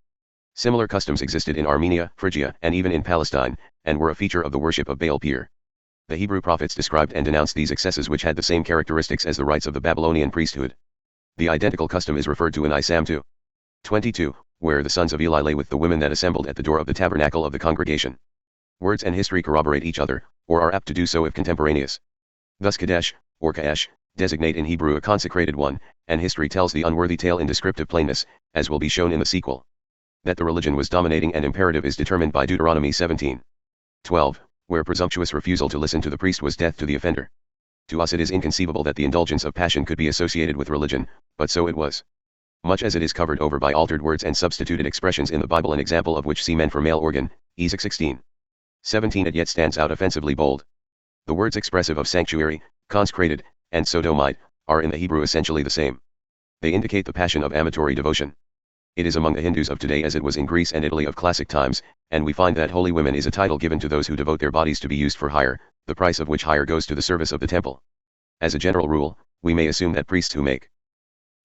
Similar customs existed in Armenia, Phrygia, and even in Palestine, and were a feature of the worship of Baal Peor. The Hebrew prophets described and denounced these excesses, which had the same characteristics as the rites of the Babylonian priesthood. The identical custom is referred to in Isam 2:22, where the sons of Eli lay with the women that assembled at the door of the tabernacle of the congregation. Words and history corroborate each other, or are apt to do so if contemporaneous. Thus Kadesh, or Kaash, designate in Hebrew a consecrated one, and history tells the unworthy tale in descriptive plainness, as will be shown in the sequel. That the religion was dominating and imperative is determined by Deuteronomy 17:12, where presumptuous refusal to listen to the priest was death to the offender. To us it is inconceivable that the indulgence of passion could be associated with religion, but so it was. Much as it is covered over by altered words and substituted expressions in the Bible, an example of which see men for male organ, Ezek 16:17, it yet stands out offensively bold. The words expressive of sanctuary, consecrated, and sodomite, are in the Hebrew essentially the same. They indicate the passion of amatory devotion. It is among the Hindus of today as it was in Greece and Italy of classic times, and we find that holy women is a title given to those who devote their bodies to be used for hire, the price of which hire goes to the service of the temple. As a general rule, we may assume that priests who make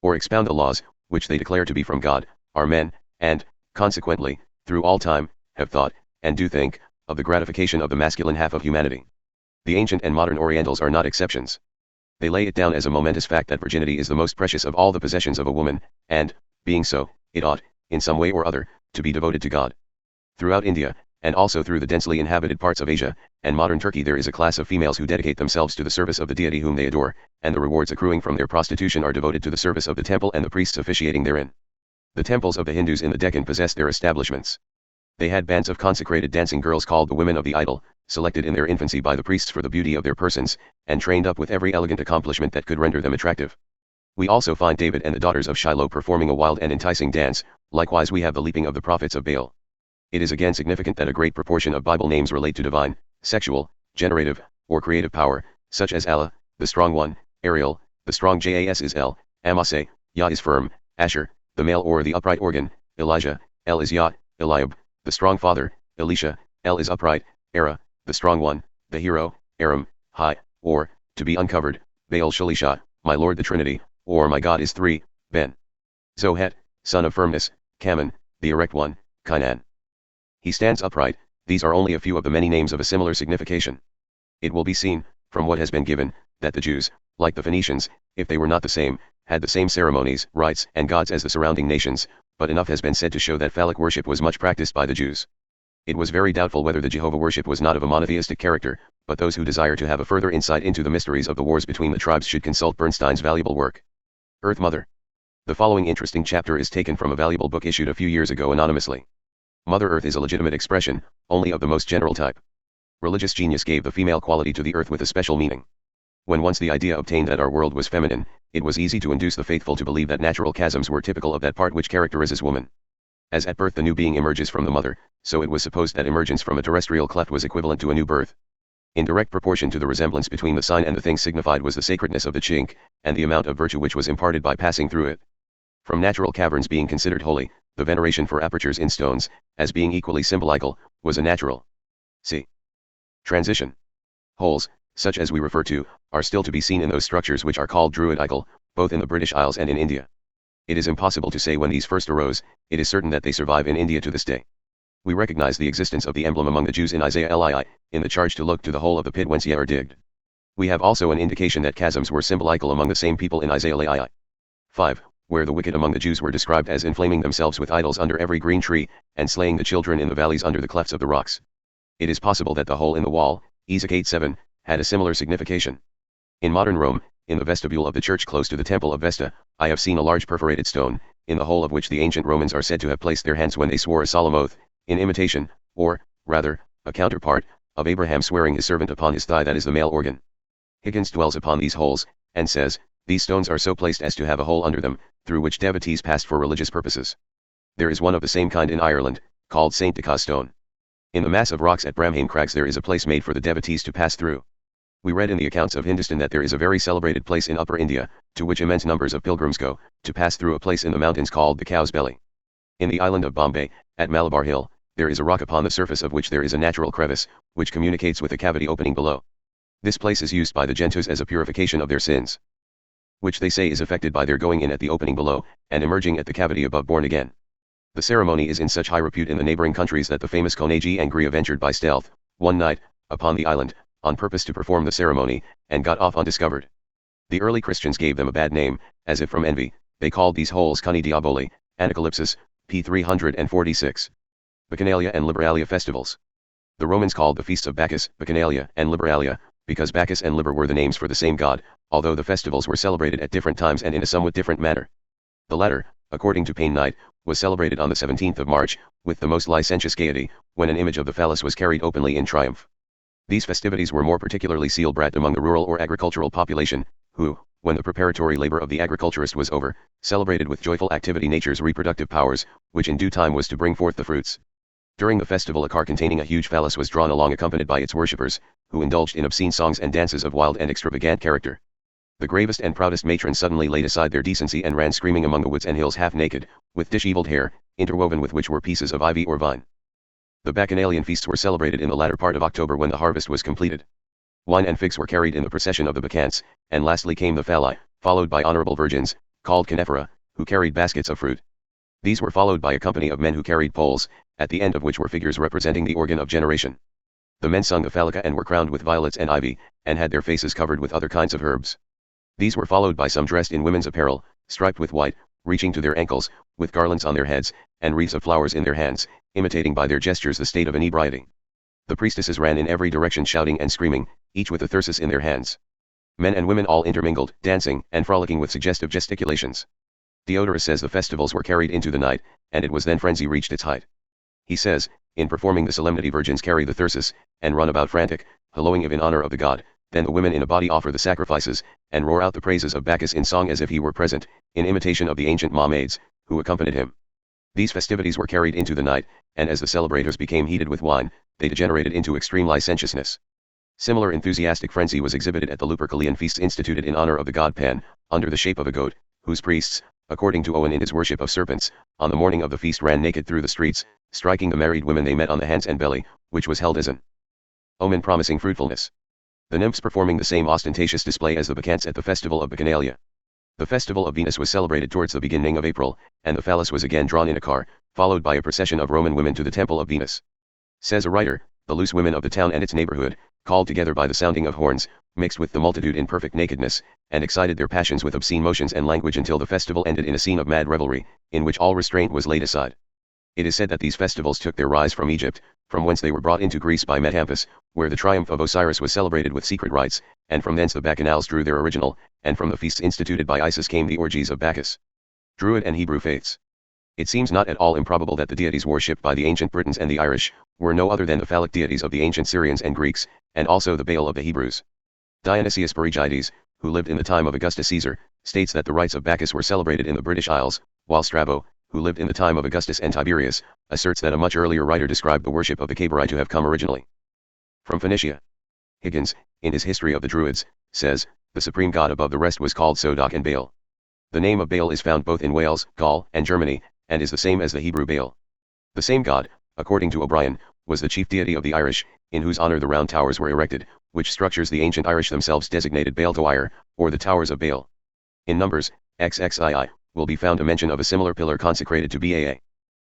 or expound the laws, which they declare to be from God, are men, and, consequently, through all time, have thought, and do think, of the gratification of the masculine half of humanity. The ancient and modern Orientals are not exceptions. They lay it down as a momentous fact that virginity is the most precious of all the possessions of a woman, and, being so, it ought, in some way or other, to be devoted to God. Throughout India, and also through the densely inhabited parts of Asia, and modern Turkey, there is a class of females who dedicate themselves to the service of the deity whom they adore, and the rewards accruing from their prostitution are devoted to the service of the temple and the priests officiating therein. The temples of the Hindus in the Deccan possessed their establishments. They had bands of consecrated dancing girls called the women of the idol, selected in their infancy by the priests for the beauty of their persons, and trained up with every elegant accomplishment that could render them attractive. We also find David and the daughters of Shiloh performing a wild and enticing dance. Likewise we have the leaping of the prophets of Baal. It is again significant that a great proportion of Bible names relate to divine, sexual, generative, or creative power, such as Allah, the strong one; Ariel, the strong Jas is El; Amase, Yah is firm; Asher, the male or the upright organ; Elijah, El is Yah; Eliab, the strong father; Elisha, El is upright; Era, the strong one; the hero; Aram, high, or, to be uncovered; Baal Shalisha, my Lord the Trinity, or my God is three; Ben Zohet, son of firmness; Kaman, the erect one; Kainan, he stands upright. These are only a few of the many names of a similar signification. It will be seen, from what has been given, that the Jews, like the Phoenicians, if they were not the same, had the same ceremonies, rites, and gods as the surrounding nations, but enough has been said to show that phallic worship was much practiced by the Jews. It was very doubtful whether the Jehovah worship was not of a monotheistic character, but those who desire to have a further insight into the mysteries of the wars between the tribes should consult Bernstein's valuable work, Earth Mother. The following interesting chapter is taken from a valuable book issued a few years ago anonymously. Mother Earth is a legitimate expression, only of the most general type. Religious genius gave the female quality to the earth with a special meaning. When once the idea obtained that our world was feminine, it was easy to induce the faithful to believe that natural chasms were typical of that part which characterizes woman. As at birth the new being emerges from the mother, so it was supposed that emergence from a terrestrial cleft was equivalent to a new birth. In direct proportion to the resemblance between the sign and the thing signified was the sacredness of the chink, and the amount of virtue which was imparted by passing through it. From natural caverns being considered holy, the veneration for apertures in stones, as being equally symbolical, was a natural. See. Transition. Holes, such as we refer to, are still to be seen in those structures which are called Druidical, both in the British Isles and in India. It is impossible to say when these first arose. It is certain that they survive in India to this day. We recognize the existence of the emblem among the Jews in Isaiah Lii, in the charge to look to the hole of the pit whence ye are digged. We have also an indication that chasms were symbolical among the same people in Isaiah 5, where the wicked among the Jews were described as inflaming themselves with idols under every green tree, and slaying the children in the valleys under the clefts of the rocks. It is possible that the hole in the wall, Ezekiel 8:7, had a similar signification. In modern Rome, in the vestibule of the church close to the Temple of Vesta, I have seen a large perforated stone, in the hole of which the ancient Romans are said to have placed their hands when they swore a solemn oath, in imitation, or, rather, a counterpart, of Abraham swearing his servant upon his thigh, that is the male organ. Higgins dwells upon these holes, and says, these stones are so placed as to have a hole under them, through which devotees passed for religious purposes. There is one of the same kind in Ireland, called St. Deca's stone. In the mass of rocks at Bramhane Crags there is a place made for the devotees to pass through. We read in the accounts of Hindustan that there is a very celebrated place in Upper India, to which immense numbers of pilgrims go, to pass through a place in the mountains called the Cow's Belly. In the island of Bombay, at Malabar Hill, there is a rock upon the surface of which there is a natural crevice, which communicates with a cavity opening below. This place is used by the Gentos as a purification of their sins, which they say is effected by their going in at the opening below, and emerging at the cavity above born again. The ceremony is in such high repute in the neighboring countries that the famous Konagi Angria ventured by stealth, one night, upon the island, on purpose to perform the ceremony, and got off undiscovered. The early Christians gave them a bad name, as if from envy. They called these holes Cuni Diaboli, Anacalypsis, p. 346. Bacchanalia and Liberalia festivals. The Romans called the feasts of Bacchus, Bacchanalia, and Liberalia, because Bacchus and Liber were the names for the same god, although the festivals were celebrated at different times and in a somewhat different manner. The latter, according to Pain Night, was celebrated on the 17th of March, with the most licentious gaiety, when an image of the phallus was carried openly in triumph. These festivities were more particularly celebrated among the rural or agricultural population, who, when the preparatory labor of the agriculturist was over, celebrated with joyful activity nature's reproductive powers, which in due time was to bring forth the fruits. During the festival a car containing a huge phallus was drawn along accompanied by its worshippers, who indulged in obscene songs and dances of wild and extravagant character. The gravest and proudest matrons suddenly laid aside their decency and ran screaming among the woods and hills half naked, with dishevelled hair, interwoven with which were pieces of ivy or vine. The Bacchanalian feasts were celebrated in the latter part of October when the harvest was completed. Wine and figs were carried in the procession of the Bacchantes, and lastly came the Phalli, followed by honorable virgins, called Canephora, who carried baskets of fruit. These were followed by a company of men who carried poles, at the end of which were figures representing the organ of generation. The men sung the Phallica and were crowned with violets and ivy, and had their faces covered with other kinds of herbs. These were followed by some dressed in women's apparel, striped with white, reaching to their ankles, with garlands on their heads, and wreaths of flowers in their hands, imitating by their gestures the state of inebriety. The priestesses ran in every direction shouting and screaming, each with a thyrsus in their hands. Men and women all intermingled, dancing and frolicking with suggestive gesticulations. Diodorus says the festivals were carried into the night, and it was then frenzy reached its height. He says, in performing the solemnity virgins carry the thyrsus, and run about frantic, hallooing in honor of the god, then the women in a body offer the sacrifices, and roar out the praises of Bacchus in song as if he were present, in imitation of the ancient maids, who accompanied him. These festivities were carried into the night, and as the celebrators became heated with wine, they degenerated into extreme licentiousness. Similar enthusiastic frenzy was exhibited at the Lupercalian feasts instituted in honor of the god Pan, under the shape of a goat, whose priests, according to Owen in his worship of serpents, on the morning of the feast ran naked through the streets, striking the married women they met on the hands and belly, which was held as an omen promising fruitfulness. The nymphs performing the same ostentatious display as the Bacchantes at the festival of Bacchanalia. The festival of Venus was celebrated towards the beginning of April, and the phallus was again drawn in a car, followed by a procession of Roman women to the temple of Venus. Says a writer, the loose women of the town and its neighborhood, called together by the sounding of horns, mixed with the multitude in perfect nakedness, and excited their passions with obscene motions and language until the festival ended in a scene of mad revelry, in which all restraint was laid aside. It is said that these festivals took their rise from Egypt, from whence they were brought into Greece by Metampus, where the triumph of Osiris was celebrated with secret rites, and from thence the Bacchanals drew their original, and from the feasts instituted by Isis came the orgies of Bacchus. Druid and Hebrew faiths. It seems not at all improbable that the deities worshipped by the ancient Britons and the Irish, were no other than the phallic deities of the ancient Syrians and Greeks, and also the Baal of the Hebrews. Dionysius Perigides, who lived in the time of Augustus Caesar, states that the rites of Bacchus were celebrated in the British Isles, while Strabo, who lived in the time of Augustus and Tiberius, asserts that a much earlier writer described the worship of the Cabiri to have come originally from Phoenicia. Higgins, in his History of the Druids, says, the supreme god above the rest was called Sodok and Baal. The name of Baal is found both in Wales, Gaul, and Germany, and is the same as the Hebrew Baal. The same god, according to O'Brien, was the chief deity of the Irish, in whose honor the round towers were erected, which structures the ancient Irish themselves designated Baal Toir, or the Towers of Baal. In Numbers, XXII, will be found a mention of a similar pillar consecrated to Baa.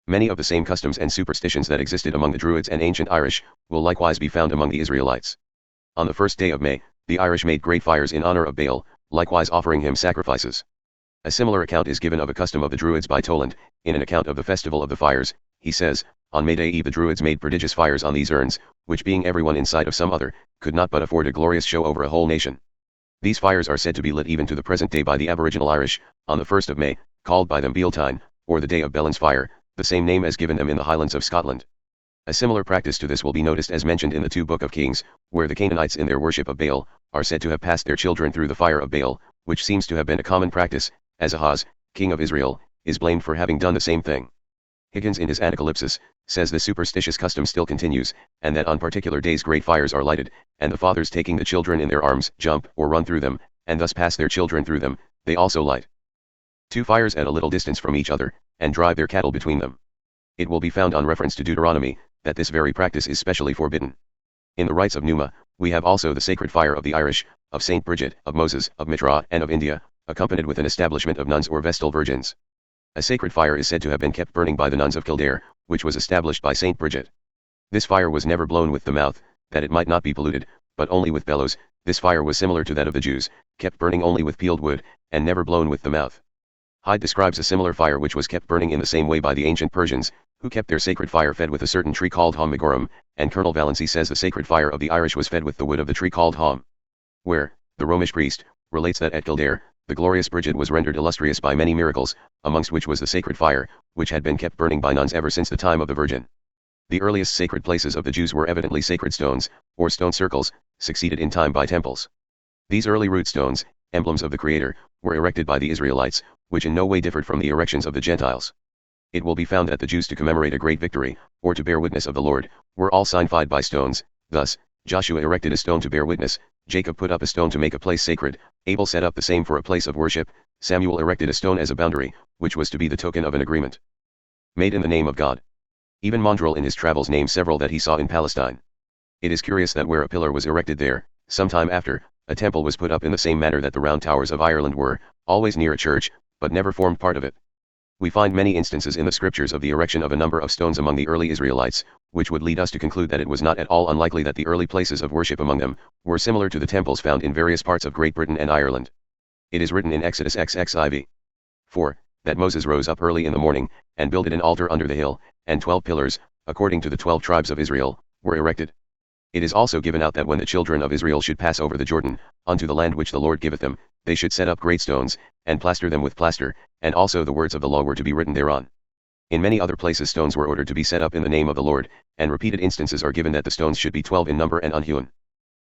Many of the same customs and superstitions that existed among the Druids and ancient Irish, will likewise be found among the Israelites. On the first day of May, The Irish made great fires in honor of Baal, likewise offering him sacrifices. A similar account is given of a custom of the Druids by Toland. In an account of the festival of the fires, he says, on May Day Eve the Druids made prodigious fires on these urns, which being everyone in sight of some other, could not but afford a glorious show over a whole nation. These fires are said to be lit even to the present day by the aboriginal Irish, on the 1st of May, called by them Bealtine, or the Day of Belin's Fire, the same name as given them in the Highlands of Scotland. A similar practice to this will be noticed as mentioned in the 2 Book of Kings, where the Canaanites in their worship of Baal, are said to have passed their children through the fire of Baal, which seems to have been a common practice, as Ahaz, king of Israel, is blamed for having done the same thing. Higgins in his Anacalypsis, says the superstitious custom still continues, and that on particular days great fires are lighted, and the fathers taking the children in their arms jump or run through them, and thus pass their children through them, they also light 2 fires at a little distance from each other, and drive their cattle between them. It will be found on reference to Deuteronomy, that this very practice is specially forbidden. In the rites of Numa, we have also the sacred fire of the Irish, of Saint Bridget, of Moses, of Mitra, and of India, accompanied with an establishment of nuns or Vestal Virgins. A sacred fire is said to have been kept burning by the nuns of Kildare, which was established by Saint Bridget. This fire was never blown with the mouth, that it might not be polluted, but only with bellows. This fire was similar to that of the Jews, kept burning only with peeled wood, and never blown with the mouth. Hyde describes a similar fire which was kept burning in the same way by the ancient Persians, who kept their sacred fire fed with a certain tree called Hom Megorum, and Colonel Valency says the sacred fire of the Irish was fed with the wood of the tree called Hom. Where, the Romish priest, relates that at Kildare, the glorious Bridget was rendered illustrious by many miracles, amongst which was the sacred fire, which had been kept burning by nuns ever since the time of the Virgin. The earliest sacred places of the Jews were evidently sacred stones, or stone circles, succeeded in time by temples. These early root stones, emblems of the Creator, were erected by the Israelites, which in no way differed from the erections of the Gentiles. It will be found that the Jews, to commemorate a great victory, or to bear witness of the Lord, were all signified by stones. Thus, Joshua erected a stone to bear witness, Jacob put up a stone to make a place sacred, Abel set up the same for a place of worship, Samuel erected a stone as a boundary, which was to be the token of an agreement made in the name of God. Even Mondrel in his travels names several that he saw in Palestine. It is curious that where a pillar was erected there, some time after, a temple was put up in the same manner that the round towers of Ireland were, always near a church, but never formed part of it. We find many instances in the scriptures of the erection of a number of stones among the early Israelites, which would lead us to conclude that it was not at all unlikely that the early places of worship among them were similar to the temples found in various parts of Great Britain and Ireland. It is written in Exodus XXIV. 4, that Moses rose up early in the morning, and builded an altar under the hill, and 12 pillars, according to the 12 tribes of Israel, were erected. It is also given out that when the children of Israel should pass over the Jordan, unto the land which the Lord giveth them, they should set up great stones, and plaster them with plaster, and also the words of the law were to be written thereon. In many other places stones were ordered to be set up in the name of the Lord, and repeated instances are given that the stones should be 12 in number and unhewn.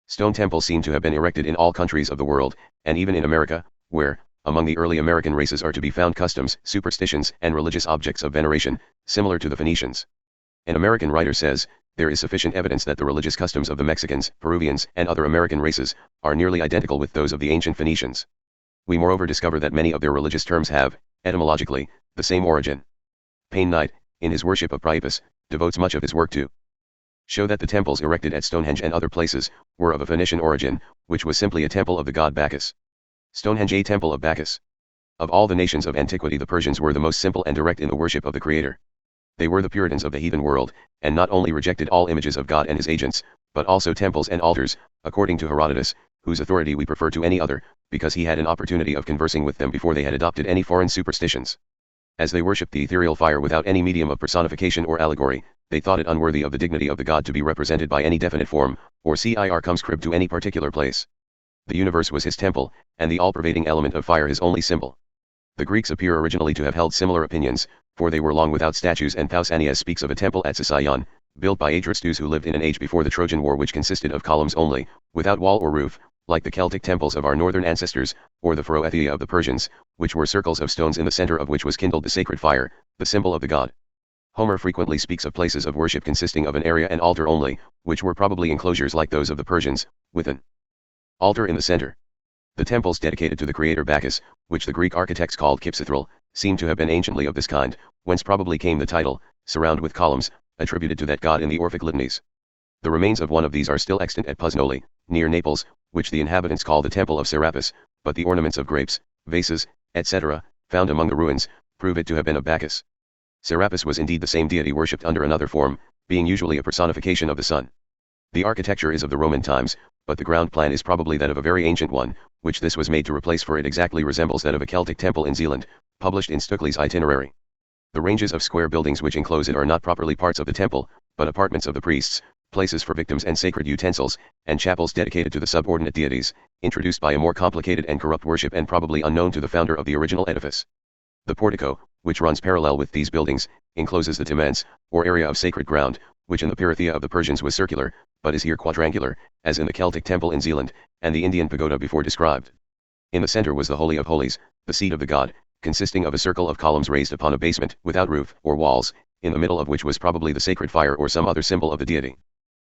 Stone temples seem to have been erected in all countries of the world, and even in America, where, among the early American races are to be found customs, superstitions, and religious objects of veneration, similar to the Phoenicians. An American writer says, there is sufficient evidence that the religious customs of the Mexicans, Peruvians, and other American races, are nearly identical with those of the ancient Phoenicians. We moreover discover that many of their religious terms have, etymologically, the same origin. Payne Knight, in his worship of Preface, devotes much of his work to show that the temples erected at Stonehenge and other places, were of a Phoenician origin, which was simply a temple of the god Bacchus. Stonehenge, a temple of Bacchus. Of all the nations of antiquity the Persians were the most simple and direct in the worship of the Creator. They were the Puritans of the heathen world, and not only rejected all images of God and his agents, but also temples and altars, according to Herodotus, whose authority we prefer to any other, because he had an opportunity of conversing with them before they had adopted any foreign superstitions. As they worshipped the ethereal fire without any medium of personification or allegory, they thought it unworthy of the dignity of the god to be represented by any definite form, or circumscribed to any particular place. The universe was his temple, and the all-pervading element of fire his only symbol. The Greeks appear originally to have held similar opinions, for they were long without statues, and Pausanias speaks of a temple at Sicyon, built by Adrastus, who lived in an age before the Trojan War, which consisted of columns only, without wall or roof, like the Celtic temples of our northern ancestors, or the Phoroethia of the Persians, which were circles of stones in the center of which was kindled the sacred fire, the symbol of the god. Homer frequently speaks of places of worship consisting of an area and altar only, which were probably enclosures like those of the Persians, with an altar in the center. The temples dedicated to the creator Bacchus, which the Greek architects called kypsithral, seem to have been anciently of this kind, whence probably came the title, surround with columns, attributed to that god in the Orphic litanies. The remains of one of these are still extant at Puznoli, near Naples, which the inhabitants call the Temple of Serapis, but the ornaments of grapes, vases, etc., found among the ruins, prove it to have been of Bacchus. Serapis was indeed the same deity worshipped under another form, being usually a personification of the sun. The architecture is of the Roman times, but the ground plan is probably that of a very ancient one, which this was made to replace, for it exactly resembles that of a Celtic temple in Zealand, published in Stukely's itinerary. The ranges of square buildings which enclose it are not properly parts of the temple, but apartments of the priests, places for victims and sacred utensils, and chapels dedicated to the subordinate deities, introduced by a more complicated and corrupt worship and probably unknown to the founder of the original edifice. The portico, which runs parallel with these buildings, encloses the timens, or area of sacred ground, which in the Pyrathia of the Persians was circular, but is here quadrangular, as in the Celtic temple in Zealand, and the Indian pagoda before described. In the center was the Holy of Holies, the seat of the god, consisting of a circle of columns raised upon a basement, without roof, or walls, in the middle of which was probably the sacred fire or some other symbol of the deity.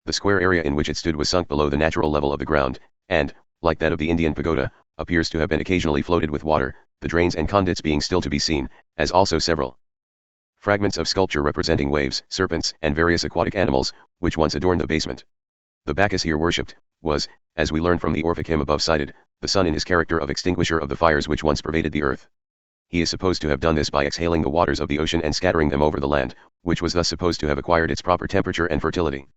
The square area in which it stood was sunk below the natural level of the ground, and, like that of the Indian pagoda, appears to have been occasionally floated with water, the drains and conduits being still to be seen, as also several fragments of sculpture representing waves, serpents, and various aquatic animals, which once adorned the basement. The Bacchus here worshipped, was, as we learn from the Orphic hymn above cited, the sun in his character of extinguisher of the fires which once pervaded the earth. He is supposed to have done this by exhaling the waters of the ocean and scattering them over the land, which was thus supposed to have acquired its proper temperature and fertility.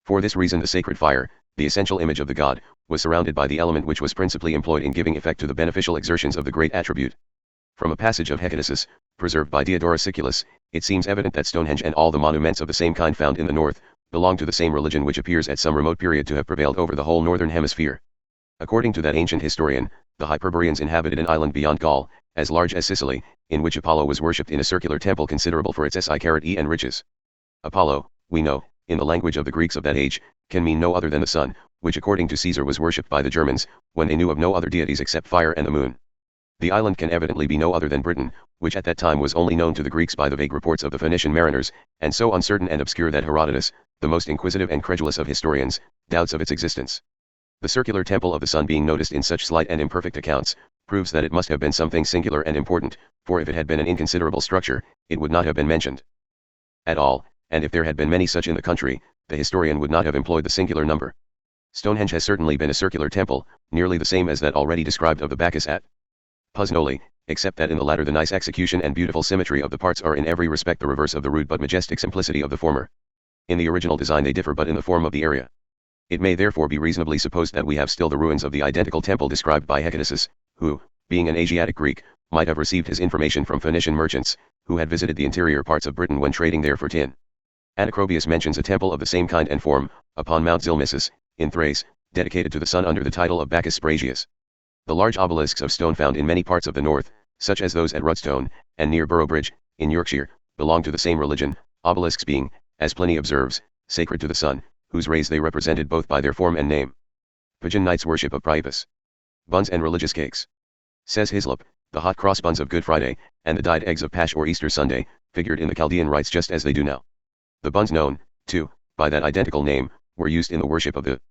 For this reason the sacred fire, the essential image of the god, was surrounded by the element which was principally employed in giving effect to the beneficial exertions of the great attribute. From a passage of Hecaticus, preserved by Diodorus Siculus, it seems evident that Stonehenge and all the monuments of the same kind found in the north, belong to the same religion which appears at some remote period to have prevailed over the whole northern hemisphere. According to that ancient historian, the Hyperboreans inhabited an island beyond Gaul, as large as Sicily, in which Apollo was worshipped in a circular temple considerable for its sicarity and riches. Apollo, we know, in the language of the Greeks of that age, can mean no other than the sun, which according to Caesar was worshipped by the Germans, when they knew of no other deities except fire and the moon. The island can evidently be no other than Britain, which at that time was only known to the Greeks by the vague reports of the Phoenician mariners, and so uncertain and obscure that Herodotus, the most inquisitive and credulous of historians, doubts of its existence. The circular temple of the sun being noticed in such slight and imperfect accounts, proves that it must have been something singular and important, for if it had been an inconsiderable structure, it would not have been mentioned at all, and if there had been many such in the country, the historian would not have employed the singular number. Stonehenge has certainly been a circular temple, nearly the same as that already described of the Bacchus at Puznoli, except that in the latter the nice execution and beautiful symmetry of the parts are in every respect the reverse of the rude but majestic simplicity of the former. In the original design they differ but in the form of the area. It may therefore be reasonably supposed that we have still the ruins of the identical temple described by Hecaticus, who, being an Asiatic Greek, might have received his information from Phoenician merchants, who had visited the interior parts of Britain when trading there for tin. Anacrobius mentions a temple of the same kind and form, upon Mount Zilmissus, in Thrace, dedicated to the sun under the title of Bacchus Sprasius. The large obelisks of stone found in many parts of the north, such as those at Rudstone, and near Boroughbridge, in Yorkshire, belong to the same religion, obelisks being, as Pliny observes, sacred to the sun, whose rays they represented both by their form and name. Pagan knights worship of Preface. Buns and religious cakes. Says Hislop, the hot cross buns of Good Friday, and the dyed eggs of Pasch or Easter Sunday, figured in the Chaldean rites just as they do now. The buns known, too, by that identical name, were used in the worship of the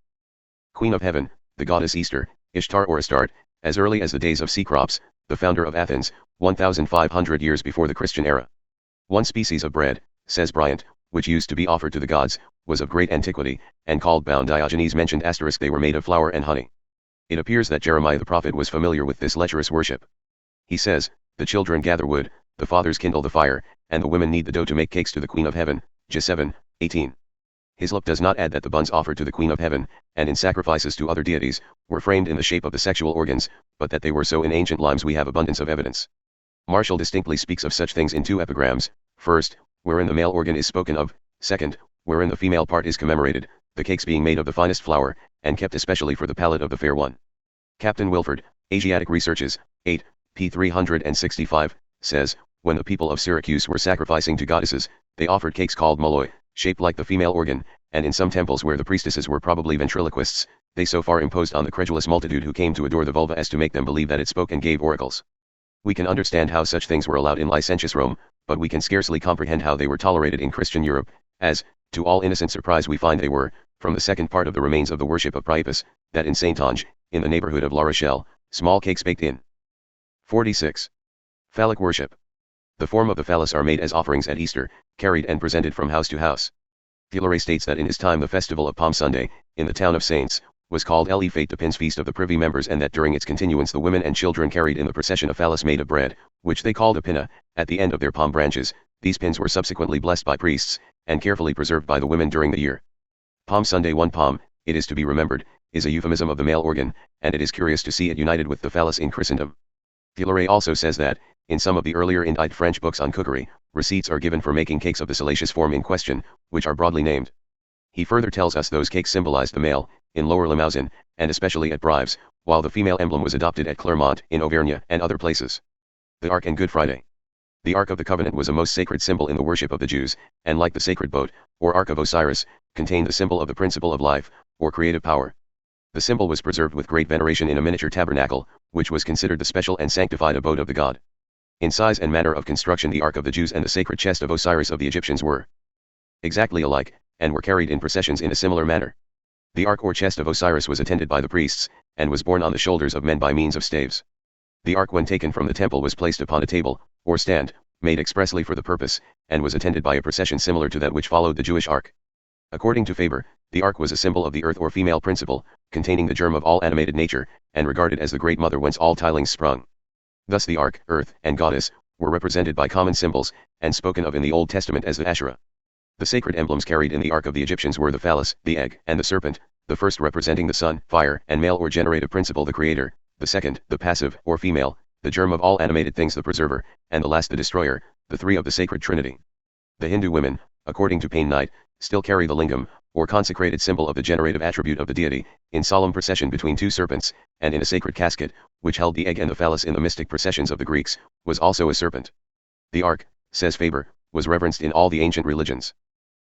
Queen of Heaven, the goddess Easter, Ishtar or Astarte, as early as the days of Cecrops, the founder of Athens, 1,500 years before the Christian era. One species of bread, says Bryant, which used to be offered to the gods, was of great antiquity, and called bound Diogenes mentioned * they were made of flour and honey. It appears that Jeremiah the prophet was familiar with this lecherous worship. He says, the children gather wood, the fathers kindle the fire, and the women knead the dough to make cakes to the Queen of Heaven, J. 7, 18. Hislop does not add that the buns offered to the Queen of Heaven, and in sacrifices to other deities, were framed in the shape of the sexual organs, but that they were so in ancient limes we have abundance of evidence. Martial distinctly speaks of such things in two epigrams, first, wherein the male organ is spoken of, second, wherein the female part is commemorated, the cakes being made of the finest flour, and kept especially for the palate of the fair one. Captain Wilford, Asiatic Researches, 8, p. 365, says, when the people of Syracuse were sacrificing to goddesses, they offered cakes called moloi, shaped like the female organ, and in some temples where the priestesses were probably ventriloquists, they so far imposed on the credulous multitude who came to adore the vulva as to make them believe that it spoke and gave oracles. We can understand how such things were allowed in licentious Rome, but we can scarcely comprehend how they were tolerated in Christian Europe, as, to all innocent surprise we find they were, from the second part of the remains of the worship of Priapus, that in Saintonge, in the neighborhood of La Rochelle, small cakes baked in. 46. Phallic worship. The form of the phallus are made as offerings at Easter, carried and presented from house to house. Elora states that in his time the festival of Palm Sunday, in the town of Saints, was called El Fete de Pins Feast of the Privy Members, and that during its continuance the women and children carried in the procession a phallus made of bread, which they called a pinna, at the end of their palm branches. These pins were subsequently blessed by priests, and carefully preserved by the women during the year. Palm Sunday. 1 Palm, it is to be remembered, is a euphemism of the male organ, and it is curious to see it united with the phallus in Christendom. Elora also says that, in some of the earlier indite French books on cookery, receipts are given for making cakes of the salacious form in question, which are broadly named. He further tells us those cakes symbolized the male, in Lower Limousin, and especially at Brives, while the female emblem was adopted at Clermont, in Auvergne, and other places. The Ark and Good Friday. The Ark of the Covenant was a most sacred symbol in the worship of the Jews, and like the sacred boat, or Ark of Osiris, contained the symbol of the principle of life, or creative power. The symbol was preserved with great veneration in a miniature tabernacle, which was considered the special and sanctified abode of the god. In size and manner of construction, the Ark of the Jews and the sacred chest of Osiris of the Egyptians were exactly alike, and were carried in processions in a similar manner. The Ark or chest of Osiris was attended by the priests, and was borne on the shoulders of men by means of staves. The Ark, when taken from the temple, was placed upon a table, or stand, made expressly for the purpose, and was attended by a procession similar to that which followed the Jewish Ark. According to Faber, the Ark was a symbol of the earth or female principle, containing the germ of all animated nature, and regarded as the great mother whence all tilings sprung. Thus the Ark, earth, and goddess, were represented by common symbols, and spoken of in the Old Testament as the Asherah. The sacred emblems carried in the Ark of the Egyptians were the phallus, the egg, and the serpent, the first representing the sun, fire, and male or generative principle, the creator, the second, the passive, or female, the germ of all animated things, the preserver, and the last, the destroyer, the three of the sacred Trinity. The Hindu women, according to Payne Knight, still carry the lingam, or consecrated symbol of the generative attribute of the deity, in solemn procession between two serpents, and in a sacred casket, which held the egg and the phallus in the mystic processions of the Greeks, was also a serpent. The Ark, says Faber, was reverenced in all the ancient religions.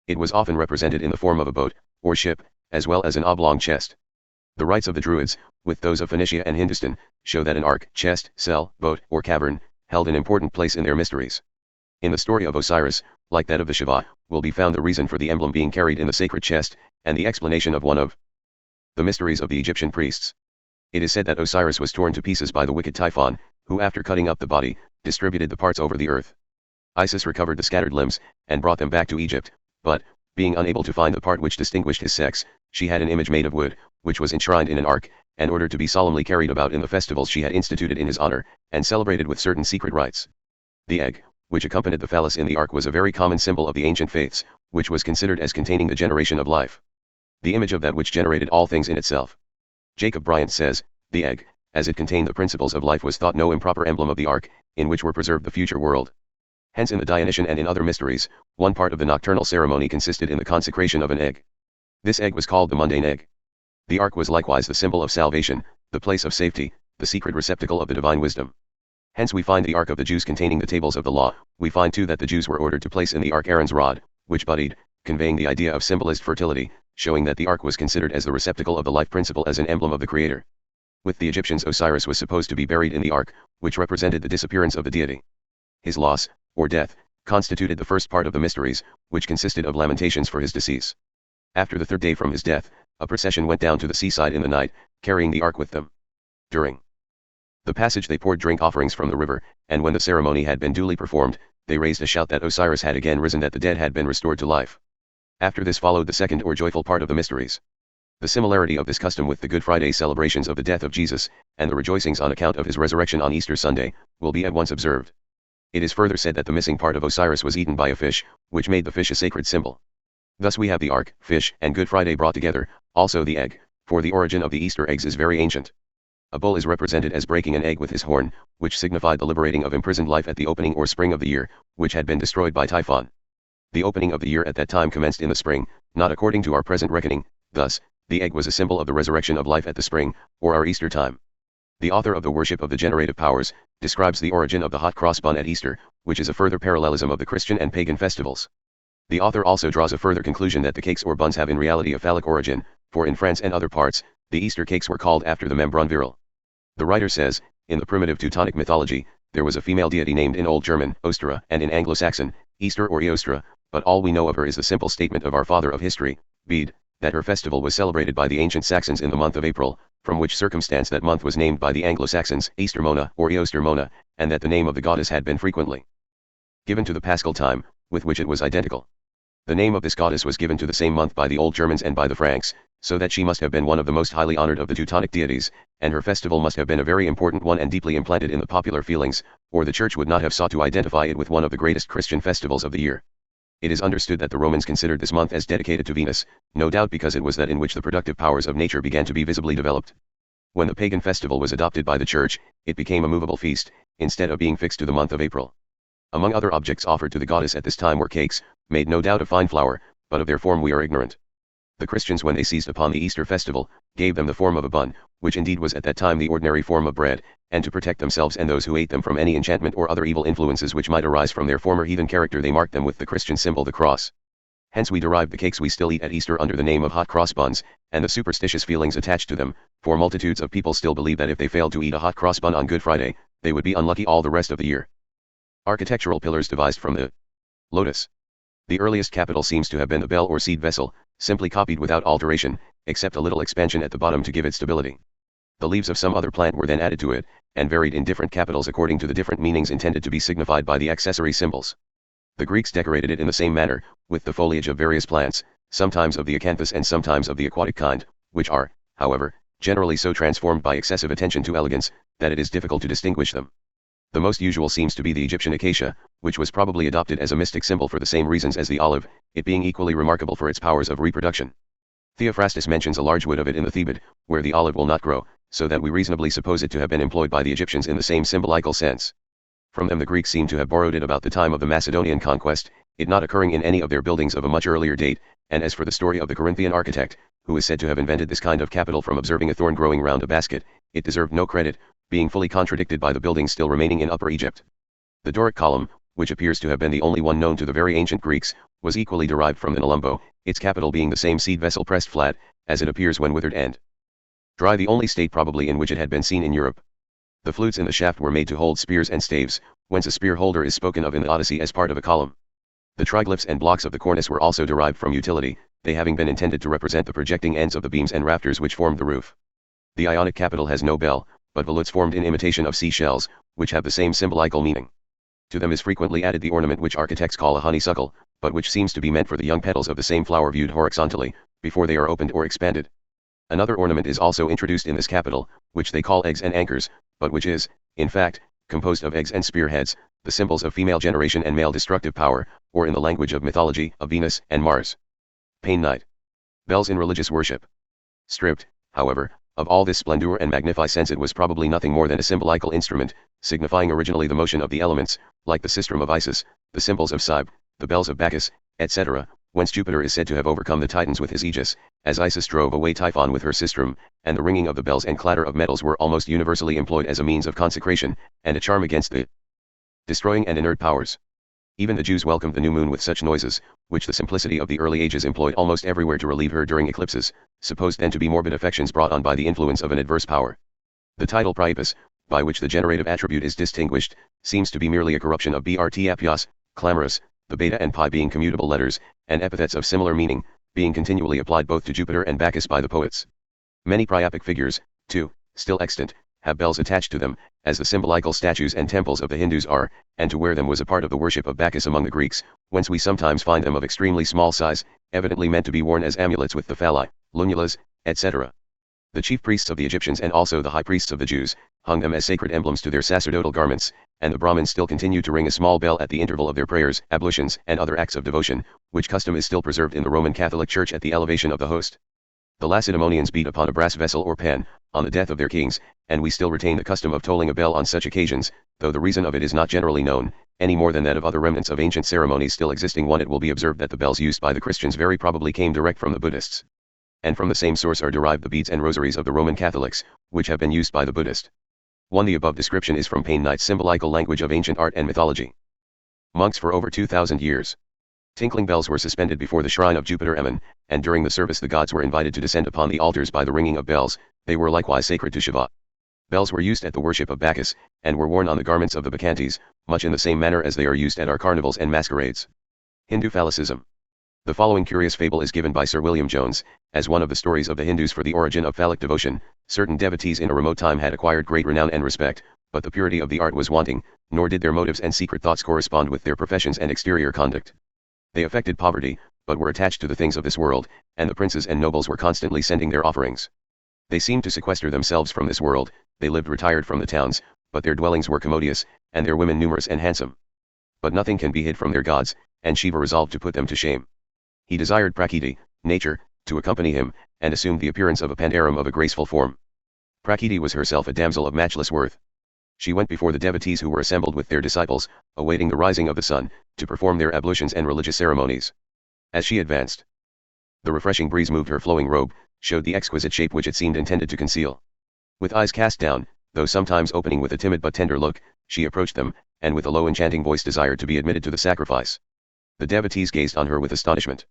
It was often represented in the form of a boat, or ship, as well as an oblong chest. The rites of the Druids, with those of Phoenicia and Hindustan, show that an ark, chest, cell, boat, or cavern, held an important place in their mysteries. In the story of Osiris, like that of the Shiva, will be found the reason for the emblem being carried in the sacred chest, and the explanation of one of the mysteries of the Egyptian priests. It is said that Osiris was torn to pieces by the wicked Typhon, who after cutting up the body, distributed the parts over the earth. Isis recovered the scattered limbs, and brought them back to Egypt, but, being unable to find the part which distinguished his sex, she had an image made of wood, which was enshrined in an ark, and ordered to be solemnly carried about in the festivals she had instituted in his honor, and celebrated with certain secret rites. The egg, which accompanied the phallus in the ark, was a very common symbol of the ancient faiths, which was considered as containing the generation of life. The image of that which generated all things in itself. Jacob Bryant says, the egg, as it contained the principles of life, was thought no improper emblem of the ark, in which were preserved the future world. Hence in the Dionysian and in other mysteries, one part of the nocturnal ceremony consisted in the consecration of an egg. This egg was called the mundane egg. The ark was likewise the symbol of salvation, the place of safety, the secret receptacle of the divine wisdom. Hence we find the Ark of the Jews containing the tables of the law. We find too that the Jews were ordered to place in the ark Aaron's rod, which budded, conveying the idea of symbolized fertility, showing that the ark was considered as the receptacle of the life principle, as an emblem of the Creator. With the Egyptians, Osiris was supposed to be buried in the ark, which represented the disappearance of the deity. His loss, or death, constituted the first part of the mysteries, which consisted of lamentations for his decease. After the third day from his death, a procession went down to the seaside in the night, carrying the ark with them. During the passage they poured drink offerings from the river, and when the ceremony had been duly performed, they raised a shout that Osiris had again risen, that the dead had been restored to life. After this followed the second or joyful part of the mysteries. The similarity of this custom with the Good Friday celebrations of the death of Jesus, and the rejoicings on account of his resurrection on Easter Sunday, will be at once observed. It is further said that the missing part of Osiris was eaten by a fish, which made the fish a sacred symbol. Thus we have the ark, fish, and Good Friday brought together, also the egg, for the origin of the Easter eggs is very ancient. A bull is represented as breaking an egg with his horn, which signified the liberating of imprisoned life at the opening or spring of the year, which had been destroyed by Typhon. The opening of the year at that time commenced in the spring, not according to our present reckoning. Thus, the egg was a symbol of the resurrection of life at the spring, or our Easter time. The author of the Worship of the Generative Powers describes the origin of the hot cross bun at Easter, which is a further parallelism of the Christian and pagan festivals. The author also draws a further conclusion that the cakes or buns have in reality a phallic origin, for in France and other parts, the Easter cakes were called after the membran virile. The writer says, in the primitive Teutonic mythology, there was a female deity named in Old German, Ostra, and in Anglo-Saxon, Easter or Eostra, but all we know of her is the simple statement of our father of history, Bede, that her festival was celebrated by the ancient Saxons in the month of April, from which circumstance that month was named by the Anglo-Saxons Eastermona or Eostermona, and that the name of the goddess had been frequently given to the Paschal time, with which it was identical. The name of this goddess was given to the same month by the Old Germans and by the Franks, so that she must have been one of the most highly honored of the Teutonic deities, and her festival must have been a very important one and deeply implanted in the popular feelings, or the Church would not have sought to identify it with one of the greatest Christian festivals of the year. It is understood that the Romans considered this month as dedicated to Venus, no doubt because it was that in which the productive powers of nature began to be visibly developed. When the pagan festival was adopted by the Church, it became a movable feast, instead of being fixed to the month of April. Among other objects offered to the goddess at this time were cakes, made no doubt of fine flour, but of their form we are ignorant. The Christians, when they seized upon the Easter festival, gave them the form of a bun, which indeed was at that time the ordinary form of bread, and to protect themselves and those who ate them from any enchantment or other evil influences which might arise from their former heathen character, they marked them with the Christian symbol, the cross. Hence we derive the cakes we still eat at Easter under the name of hot cross buns, and the superstitious feelings attached to them, for multitudes of people still believe that if they failed to eat a hot cross bun on Good Friday, they would be unlucky all the rest of the year. Architectural pillars devised from the Lotus. The earliest capital seems to have been the bell or seed vessel, simply copied without alteration, except a little expansion at the bottom to give it stability. The leaves of some other plant were then added to it, and varied in different capitals according to the different meanings intended to be signified by the accessory symbols. The Greeks decorated it in the same manner, with the foliage of various plants, sometimes of the acanthus and sometimes of the aquatic kind, which are, however, generally so transformed by excessive attention to elegance, that it is difficult to distinguish them. The most usual seems to be the Egyptian acacia, which was probably adopted as a mystic symbol for the same reasons as the olive, it being equally remarkable for its powers of reproduction. Theophrastus mentions a large wood of it in the Thebaid, where the olive will not grow, so that we reasonably suppose it to have been employed by the Egyptians in the same symbolical sense. From them the Greeks seem to have borrowed it about the time of the Macedonian conquest, it not occurring in any of their buildings of a much earlier date, and as for the story of the Corinthian architect, who is said to have invented this kind of capital from observing a thorn growing round a basket, it deserved no credit, being fully contradicted by the buildings still remaining in Upper Egypt. The Doric column, which appears to have been the only one known to the very ancient Greeks, was equally derived from the Nelumbo, its capital being the same seed vessel pressed flat, as it appears when withered and dry, the only state probably in which it had been seen in Europe. The flutes in the shaft were made to hold spears and staves, whence a spear holder is spoken of in the Odyssey as part of a column. The triglyphs and blocks of the cornice were also derived from utility, they having been intended to represent the projecting ends of the beams and rafters which formed the roof. The Ionic capital has no bell, but volutes formed in imitation of seashells, which have the same symbolical meaning. To them is frequently added the ornament which architects call a honeysuckle, but which seems to be meant for the young petals of the same flower viewed horizontally, before they are opened or expanded. Another ornament is also introduced in this capital, which they call eggs and anchors, but which is, in fact, composed of eggs and spearheads, the symbols of female generation and male destructive power, or in the language of mythology, of Venus and Mars. Pain Night. Bells in religious worship. Stripped, however, of all this splendor and magnificence, it was probably nothing more than a symbolical instrument, signifying originally the motion of the elements, like the sistrum of Isis, the symbols of Cybele, the bells of Bacchus, etc., whence Jupiter is said to have overcome the Titans with his aegis, as Isis drove away Typhon with her sistrum, and the ringing of the bells and clatter of metals were almost universally employed as a means of consecration, and a charm against the destroying and inert powers. Even the Jews welcomed the new moon with such noises, which the simplicity of the early ages employed almost everywhere to relieve her during eclipses, supposed then to be morbid affections brought on by the influence of an adverse power. The title Preface, by which the generative attribute is distinguished, seems to be merely a corruption of brt apios, clamorous, the beta and pi being commutable letters, and epithets of similar meaning, being continually applied both to Jupiter and Bacchus by the poets. Many priapic figures, too, still extant, have bells attached to them, as the symbolical statues and temples of the Hindus are, and to wear them was a part of the worship of Bacchus among the Greeks, whence we sometimes find them of extremely small size, evidently meant to be worn as amulets with the phalli, lunulas, etc. The chief priests of the Egyptians and also the high priests of the Jews, hung them as sacred emblems to their sacerdotal garments, and the Brahmins still continue to ring a small bell at the interval of their prayers, ablutions, and other acts of devotion, which custom is still preserved in the Roman Catholic Church at the elevation of the host. The Lacedaemonians beat upon a brass vessel or pan, on the death of their kings, and we still retain the custom of tolling a bell on such occasions, though the reason of it is not generally known, any more than that of other remnants of ancient ceremonies still existing. It will be observed that the bells used by the Christians very probably came direct from the Buddhists. And from the same source are derived the beads and rosaries of the Roman Catholics, which have been used by the Buddhist. 1. The above description is from Pain Night's symbolical language of ancient art and mythology. Monks for over 2,000 years. Tinkling bells were suspended before the shrine of Jupiter Ammon, and during the service the gods were invited to descend upon the altars by the ringing of bells. They were likewise sacred to Shiva. Bells were used at the worship of Bacchus, and were worn on the garments of the Bacchantes, much in the same manner as they are used at our carnivals and masquerades. Hindu Phallicism. The following curious fable is given by Sir William Jones, as one of the stories of the Hindus for the origin of phallic devotion. Certain devotees in a remote time had acquired great renown and respect, but the purity of the art was wanting, nor did their motives and secret thoughts correspond with their professions and exterior conduct. They affected poverty, but were attached to the things of this world, and the princes and nobles were constantly sending their offerings. They seemed to sequester themselves from this world, they lived retired from the towns, but their dwellings were commodious, and their women numerous and handsome. But nothing can be hid from their gods, and Shiva resolved to put them to shame. He desired Prakriti, nature, to accompany him, and assumed the appearance of a pandaram of a graceful form. Prakriti was herself a damsel of matchless worth. She went before the devotees who were assembled with their disciples, awaiting the rising of the sun, to perform their ablutions and religious ceremonies. As she advanced, the refreshing breeze moved her flowing robe, showed the exquisite shape which it seemed intended to conceal. With eyes cast down, though sometimes opening with a timid but tender look, she approached them, and with a low enchanting voice desired to be admitted to the sacrifice. The devotees gazed on her with astonishment.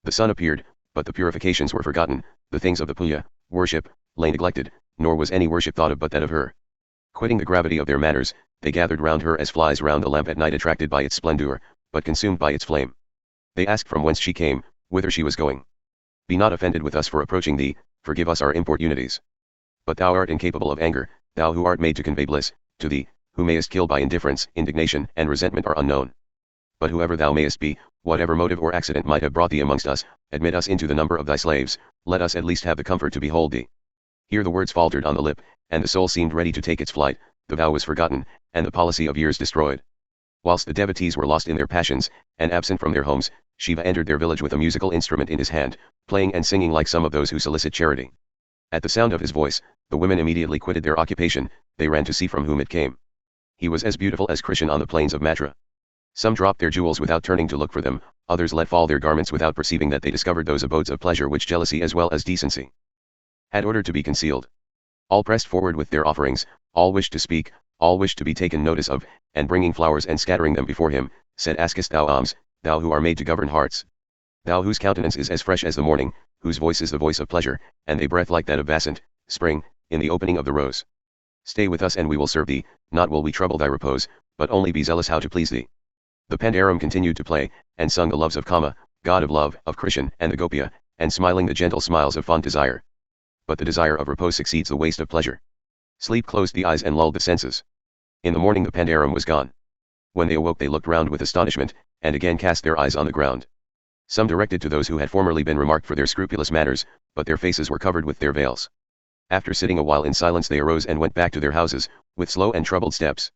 The sun appeared, but the purifications were forgotten, the things of the puja, worship, lay neglected, nor was any worship thought of but that of her. Quitting the gravity of their manners, they gathered round her as flies round a lamp at night, attracted by its splendor, but consumed by its flame. They asked from whence she came, whither she was going. Be not offended with us for approaching thee, forgive us our importunities. But thou art incapable of anger, thou who art made to convey bliss, to thee, who mayest kill by indifference, indignation, and resentment are unknown. But whoever thou mayest be, whatever motive or accident might have brought thee amongst us, admit us into the number of thy slaves, let us at least have the comfort to behold thee. Here the words faltered on the lip, and the soul seemed ready to take its flight, the vow was forgotten, and the policy of years destroyed. Whilst the devotees were lost in their passions, and absent from their homes, Shiva entered their village with a musical instrument in his hand, playing and singing like some of those who solicit charity. At the sound of his voice, the women immediately quitted their occupation, they ran to see from whom it came. He was as beautiful as Krishan on the plains of Mathura. Some dropped their jewels without turning to look for them, others let fall their garments without perceiving that they discovered those abodes of pleasure which jealousy as well as decency had ordered to be concealed. All pressed forward with their offerings, all wished to speak, all wished to be taken notice of, and bringing flowers and scattering them before him, said, Askest thou alms, thou who are made to govern hearts? Thou whose countenance is as fresh as the morning, whose voice is the voice of pleasure, and a breath like that of Vasant, spring, in the opening of the rose. Stay with us and we will serve thee, not will we trouble thy repose, but only be zealous how to please thee. The pandaram continued to play, and sung the loves of Kama, god of love, of Krishan, and the Gopya, and smiling the gentle smiles of fond desire. But the desire of repose succeeds the waste of pleasure. Sleep closed the eyes and lulled the senses. In the morning the pandaram was gone. When they awoke they looked round with astonishment, and again cast their eyes on the ground. Some directed to those who had formerly been remarked for their scrupulous manners, but their faces were covered with their veils. After sitting a while in silence they arose and went back to their houses, with slow and troubled steps.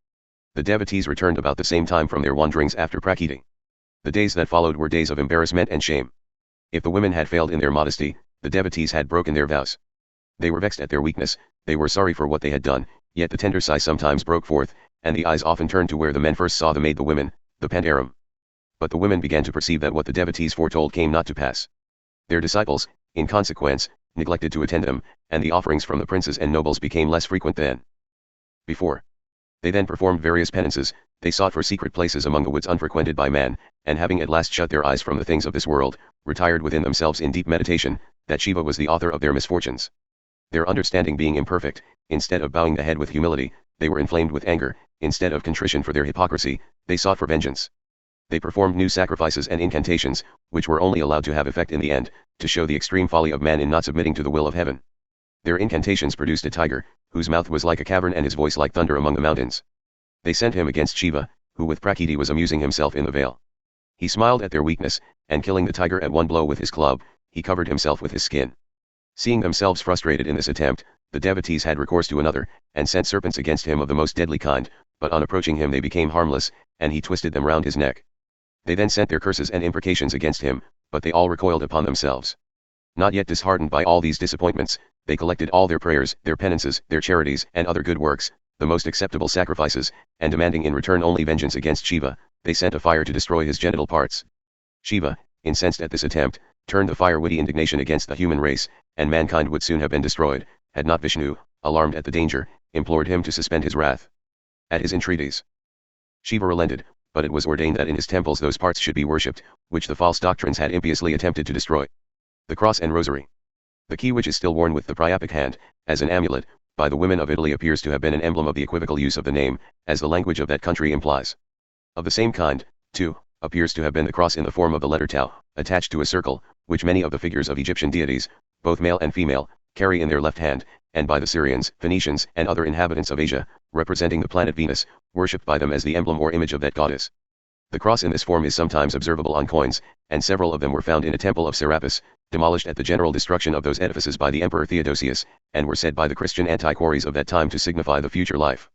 The devotees returned about the same time from their wanderings after Prakriti. The days that followed were days of embarrassment and shame. If the women had failed in their modesty, the devotees had broken their vows. They were vexed at their weakness, they were sorry for what they had done, yet the tender sigh sometimes broke forth, and the eyes often turned to where the men first saw the maid, the women, the pandaram. But the women began to perceive that what the devotees foretold came not to pass. Their disciples, in consequence, neglected to attend them, and the offerings from the princes and nobles became less frequent than before. They then performed various penances, they sought for secret places among the woods unfrequented by man, and having at last shut their eyes from the things of this world, retired within themselves in deep meditation, that Shiva was the author of their misfortunes. Their understanding being imperfect, instead of bowing the head with humility, they were inflamed with anger, instead of contrition for their hypocrisy, they sought for vengeance. They performed new sacrifices and incantations, which were only allowed to have effect in the end, to show the extreme folly of man in not submitting to the will of heaven. Their incantations produced a tiger, whose mouth was like a cavern and his voice like thunder among the mountains. They sent him against Shiva, who with Prakriti was amusing himself in the vale. He smiled at their weakness, and killing the tiger at one blow with his club, he covered himself with his skin. Seeing themselves frustrated in this attempt, the devotees had recourse to another, and sent serpents against him of the most deadly kind, but on approaching him they became harmless, and he twisted them round his neck. They then sent their curses and imprecations against him, but they all recoiled upon themselves. Not yet disheartened by all these disappointments, they collected all their prayers, their penances, their charities, and other good works, the most acceptable sacrifices, and demanding in return only vengeance against Shiva, they sent a fire to destroy his genital parts. Shiva, incensed at this attempt, turned the fire witty indignation against the human race, and mankind would soon have been destroyed, had not Vishnu, alarmed at the danger, implored him to suspend his wrath. At his entreaties, Shiva relented, but it was ordained that in his temples those parts should be worshipped, which the false doctrines had impiously attempted to destroy. The Cross and Rosary. The key which is still worn with the priapic hand, as an amulet, by the women of Italy appears to have been an emblem of the equivocal use of the name, as the language of that country implies. Of the same kind, too, appears to have been the cross in the form of the letter tau, attached to a circle, which many of the figures of Egyptian deities, both male and female, carry in their left hand, and by the Syrians, Phoenicians, and other inhabitants of Asia, representing the planet Venus, worshipped by them as the emblem or image of that goddess. The cross in this form is sometimes observable on coins, and several of them were found in a temple of Serapis, demolished at the general destruction of those edifices by the Emperor Theodosius, and were said by the Christian antiquaries of that time to signify the future life.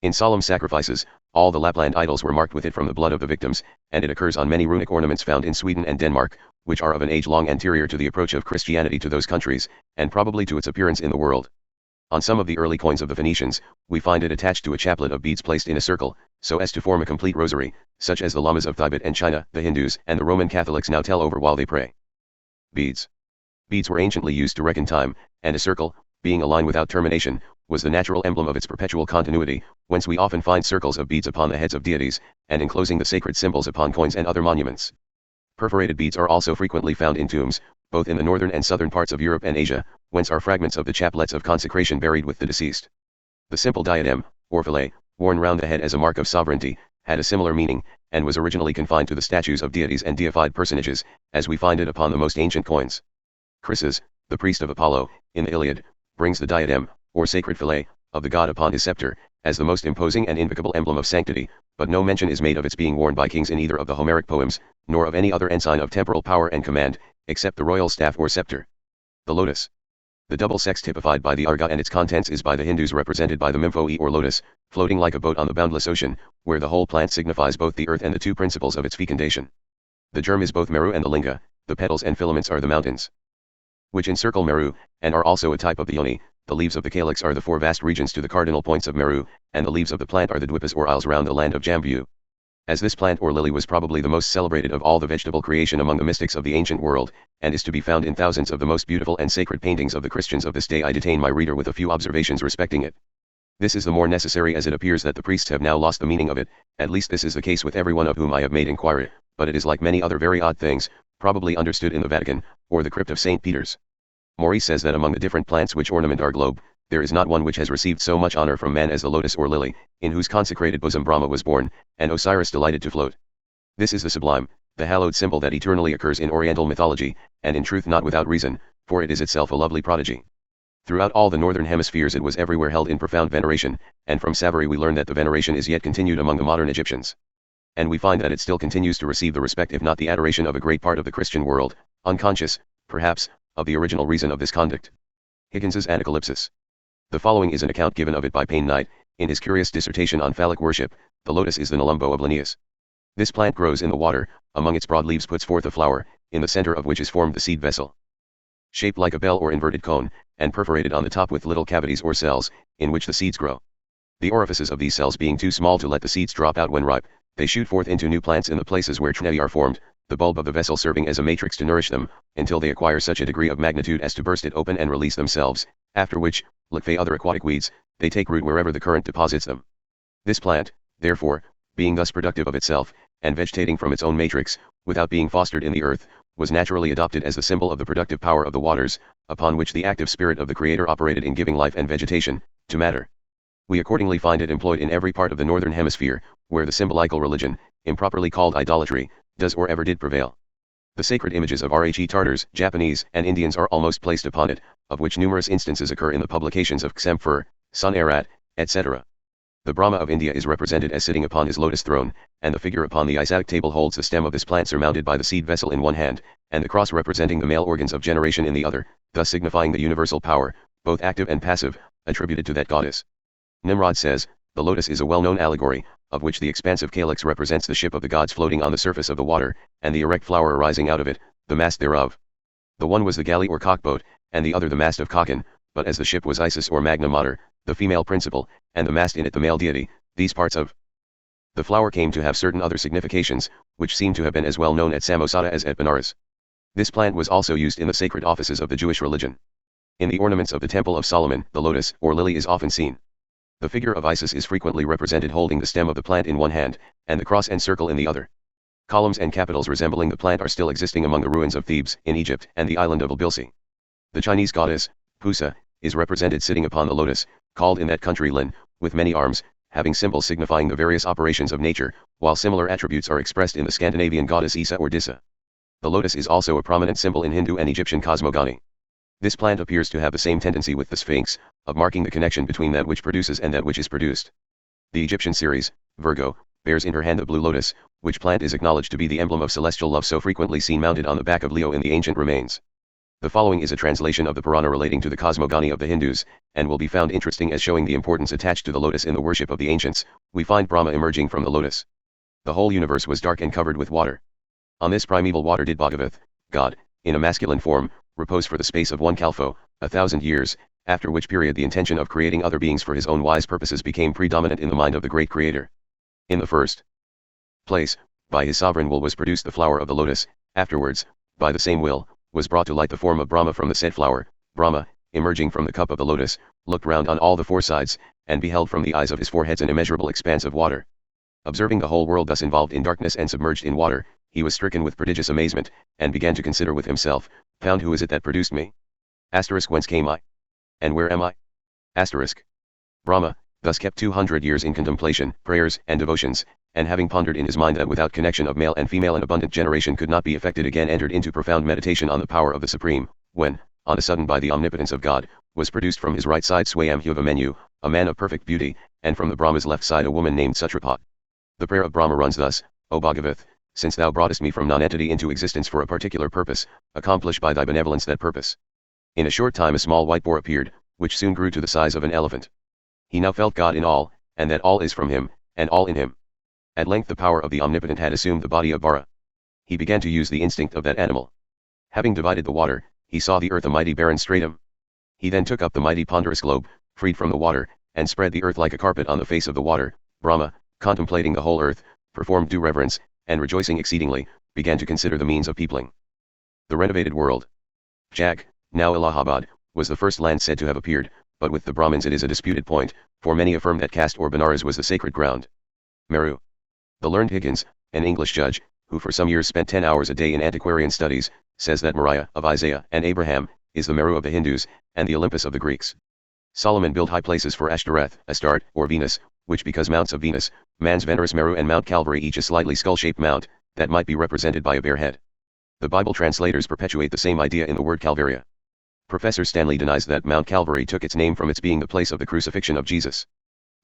In solemn sacrifices, All the Lapland idols were marked with it from the blood of the victims, and it occurs on many runic ornaments found in Sweden and Denmark, which are of an age long anterior to the approach of Christianity to those countries, and probably to its appearance in the world. On some of the early coins of the Phoenicians, we find it attached to a chaplet of beads placed in a circle, so as to form a complete rosary, such as the lamas of Tibet and China, the Hindus, and the Roman Catholics now tell over while they pray. Beads. Beads were anciently used to reckon time, and a circle, being a line without termination, was the natural emblem of its perpetual continuity, whence we often find circles of beads upon the heads of deities, and enclosing the sacred symbols upon coins and other monuments. Perforated beads are also frequently found in tombs, both in the northern and southern parts of Europe and Asia, whence are fragments of the chaplets of consecration buried with the deceased. The simple diadem, or fillet, worn round the head as a mark of sovereignty, had a similar meaning, and was originally confined to the statues of deities and deified personages, as we find it upon the most ancient coins. Chryses, the priest of Apollo, in the Iliad, brings the diadem, or sacred fillet, of the god upon his scepter, as the most imposing and invocable emblem of sanctity, but no mention is made of its being worn by kings in either of the Homeric poems, nor of any other ensign of temporal power and command, except the royal staff or scepter. The lotus. The double sex typified by the arga and its contents is by the Hindus represented by the mimphoi or lotus, floating like a boat on the boundless ocean, where the whole plant signifies both the earth and the two principles of its fecundation. The germ is both Meru and the Linga, the petals and filaments are the mountains, which encircle Meru, and are also a type of the Yoni. The leaves of the calyx are the four vast regions to the cardinal points of Meru, and the leaves of the plant are the dwipas or isles round the land of Jambu. As this plant or lily was probably the most celebrated of all the vegetable creation among the mystics of the ancient world, and is to be found in thousands of the most beautiful and sacred paintings of the Christians of this day, I detain my reader with a few observations respecting it. This is the more necessary as it appears that the priests have now lost the meaning of it, at least this is the case with every one of whom I have made inquiry, but it is like many other very odd things, probably understood in the Vatican, or the crypt of St. Peter's. Maurice says that among the different plants which ornament our globe, there is not one which has received so much honor from man as the lotus or lily, in whose consecrated bosom Brahma was born, and Osiris delighted to float. This is the sublime, the hallowed symbol that eternally occurs in Oriental mythology, and in truth not without reason, for it is itself a lovely prodigy. Throughout all the northern hemispheres it was everywhere held in profound veneration, and from Savary we learn that the veneration is yet continued among the modern Egyptians. And we find that it still continues to receive the respect if not the adoration of a great part of the Christian world, unconscious, perhaps, of the original reason of this conduct. Higgins's Anacalypsis. The following is an account given of it by Payne Knight, in his curious dissertation on phallic worship. The lotus is the Nelumbo of Linnaeus. This plant grows in the water, among its broad leaves puts forth a flower, in the center of which is formed the seed vessel, shaped like a bell or inverted cone, and perforated on the top with little cavities or cells, in which the seeds grow. The orifices of these cells being too small to let the seeds drop out when ripe, they shoot forth into new plants in the places where trinae are formed, the bulb of the vessel serving as a matrix to nourish them, until they acquire such a degree of magnitude as to burst it open and release themselves, after which, like other aquatic weeds, they take root wherever the current deposits them. This plant, therefore, being thus productive of itself, and vegetating from its own matrix, without being fostered in the earth, was naturally adopted as the symbol of the productive power of the waters, upon which the active spirit of the Creator operated in giving life and vegetation, to matter. We accordingly find it employed in every part of the northern hemisphere, where the symbolical religion, improperly called idolatry, does or ever did prevail. The sacred images of Rhe Tartars, Japanese, and Indians are almost placed upon it, of which numerous instances occur in the publications of Xemphur, Sun Arat, etc. The Brahma of India is represented as sitting upon his lotus throne, and the figure upon the Isaac table holds the stem of this plant surmounted by the seed vessel in one hand, and the cross representing the male organs of generation in the other, thus signifying the universal power, both active and passive, attributed to that goddess. Nimrod says, the lotus is a well-known allegory, of which the expansive calyx represents the ship of the gods floating on the surface of the water, and the erect flower arising out of it, the mast thereof. The one was the galley or cockboat, and the other the mast of Kokon, but as the ship was Isis or Magna Mater, the female principle, and the mast in it the male deity, these parts of the flower came to have certain other significations, which seem to have been as well known at Samosata as at Benares. This plant was also used in the sacred offices of the Jewish religion. In the ornaments of the Temple of Solomon, the lotus or lily is often seen. The figure of Isis is frequently represented holding the stem of the plant in one hand, and the cross and circle in the other. Columns and capitals resembling the plant are still existing among the ruins of Thebes, in Egypt, and the island of Ilbilisi. The Chinese goddess, Pusa, is represented sitting upon the lotus, called in that country Lin, with many arms, having symbols signifying the various operations of nature, while similar attributes are expressed in the Scandinavian goddess Isa or Dissa. The lotus is also a prominent symbol in Hindu and Egyptian cosmogony. This plant appears to have the same tendency with the Sphinx, of marking the connection between that which produces and that which is produced. The Egyptian Ceres, Virgo, bears in her hand the blue lotus, which plant is acknowledged to be the emblem of celestial love so frequently seen mounted on the back of Leo in the ancient remains. The following is a translation of the Purana relating to the cosmogony of the Hindus, and will be found interesting as showing the importance attached to the lotus in the worship of the ancients. We find Brahma emerging from the lotus. The whole universe was dark and covered with water. On this primeval water did Bhagavath, God, in a masculine form, repose for the space of one kalpo, 1,000 years, after which period the intention of creating other beings for his own wise purposes became predominant in the mind of the great creator. In the first place, by his sovereign will was produced the flower of the lotus. Afterwards, by the same will, was brought to light the form of Brahma from the said flower. Brahma, emerging from the cup of the lotus, looked round on all the four sides, and beheld from the eyes of his foreheads an immeasurable expanse of water. Observing the whole world thus involved in darkness and submerged in water, he was stricken with prodigious amazement, and began to consider with himself, "Found who is it that produced me? Whence came I? And where am I?" Brahma, thus kept 200 years in contemplation, prayers, and devotions, and having pondered in his mind that without connection of male and female an abundant generation could not be effected, again entered into profound meditation on the power of the Supreme, when, on a sudden by the omnipotence of God, was produced from his right side Swayambhuva Menu, a man of perfect beauty, and from the Brahma's left side a woman named Sutrapat. The prayer of Brahma runs thus: O Bhagavath, since thou broughtest me from non-entity into existence for a particular purpose, accomplish by thy benevolence that purpose. In a short time a small white boar appeared, which soon grew to the size of an elephant. He now felt God in all, and that all is from him, and all in him. At length the power of the omnipotent had assumed the body of Bara. He began to use the instinct of that animal. Having divided the water, he saw the earth a mighty barren stratum. He then took up the mighty ponderous globe, freed from the water, and spread the earth like a carpet on the face of the water. Brahma, contemplating the whole earth, performed due reverence, and rejoicing exceedingly, began to consider the means of peopling the renovated world. Jag, now Allahabad, was the first land said to have appeared, but with the Brahmins it is a disputed point, for many affirm that caste or Benares was the sacred ground. Meru. The learned Higgins, an English judge, who for some years spent 10 hours a day in antiquarian studies, says that Moriah of Isaiah and Abraham is the Meru of the Hindus, and the Olympus of the Greeks. Solomon built high places for Ashtoreth, Astarte, or Venus, which because mounts of Venus, man's venerous Meru and Mount Calvary, each a slightly skull-shaped mount, that might be represented by a bare head. The Bible translators perpetuate the same idea in the word Calvaria. Professor Stanley denies that Mount Calvary took its name from its being the place of the crucifixion of Jesus.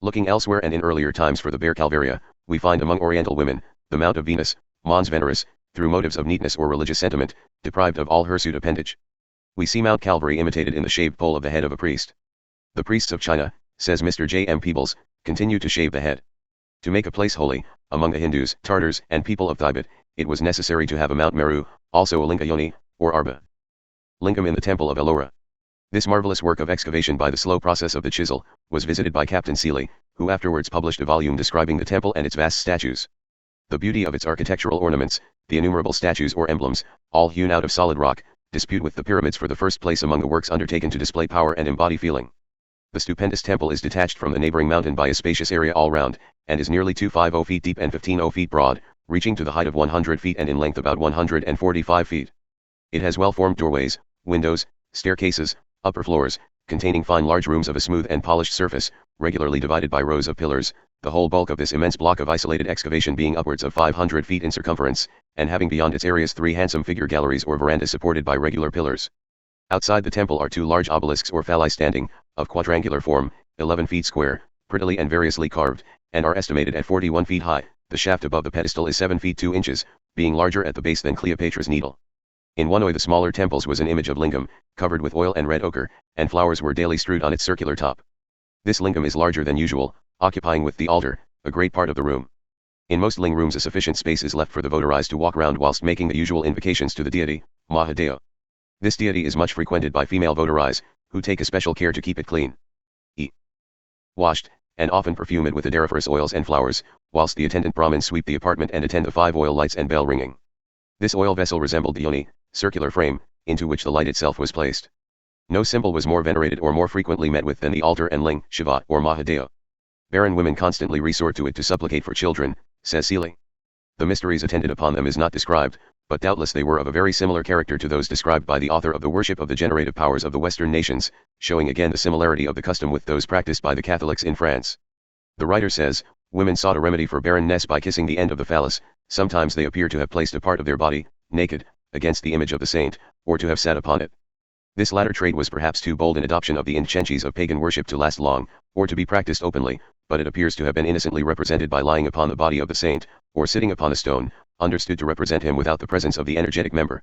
Looking elsewhere and in earlier times for the bare Calvaria, we find among Oriental women, the Mount of Venus, Mons Veneris, through motives of neatness or religious sentiment, deprived of all hirsute appendage. We see Mount Calvary imitated in the shaved pole of the head of a priest. The priests of China, says Mr. J. M. Peebles, continue to shave the head. To make a place holy, among the Hindus, Tartars, and people of Tibet, it was necessary to have a Mount Meru, also a Linga Yoni, or Arba. Lingam in the temple of Elora. This marvelous work of excavation by the slow process of the chisel, was visited by Captain Seeley, who afterwards published a volume describing the temple and its vast statues. The beauty of its architectural ornaments, the innumerable statues or emblems, all hewn out of solid rock, dispute with the pyramids for the first place among the works undertaken to display power and embody feeling. The stupendous temple is detached from the neighboring mountain by a spacious area all round, and is nearly 250 feet deep and 15 feet broad, reaching to the height of 100 feet and in length about 145 feet. It has well-formed doorways, windows, staircases, upper floors, containing fine large rooms of a smooth and polished surface, regularly divided by rows of pillars, the whole bulk of this immense block of isolated excavation being upwards of 500 feet in circumference, and having beyond its areas 3 handsome figure galleries or verandas supported by regular pillars. Outside the temple are 2 large obelisks or phalli standing, of quadrangular form, 11 feet square, prettily and variously carved, and are estimated at 41 feet high. The shaft above the pedestal is 7 feet 2 inches, being larger at the base than Cleopatra's Needle. In one of the smaller temples was an image of Lingam, covered with oil and red ochre, and flowers were daily strewed on its circular top. This Lingam is larger than usual, occupying with the altar a great part of the room. In most ling rooms a sufficient space is left for the votarized to walk round whilst making the usual invocations to the deity, Mahadeo. This deity is much frequented by female votaries, who take especial care to keep it clean, washed, and often perfume it with odoriferous oils and flowers, whilst the attendant Brahmins sweep the apartment and attend the 5 oil lights and bell ringing. This oil vessel resembled the Yoni, circular frame, into which the light itself was placed. No symbol was more venerated or more frequently met with than the altar and ling, Shiva, or Mahadeo. Barren women constantly resort to it to supplicate for children, says Seeley. The mysteries attended upon them is not described, but doubtless they were of a very similar character to those described by the author of the Worship of the Generative Powers of the Western Nations, showing again the similarity of the custom with those practiced by the Catholics in France. The writer says, women sought a remedy for barrenness by kissing the end of the phallus. Sometimes they appear to have placed a part of their body, naked, against the image of the saint, or to have sat upon it. This latter trait was perhaps too bold an adoption of the inchenches of pagan worship to last long, or to be practiced openly, but it appears to have been innocently represented by lying upon the body of the saint, or sitting upon a stone, understood to represent him without the presence of the energetic member.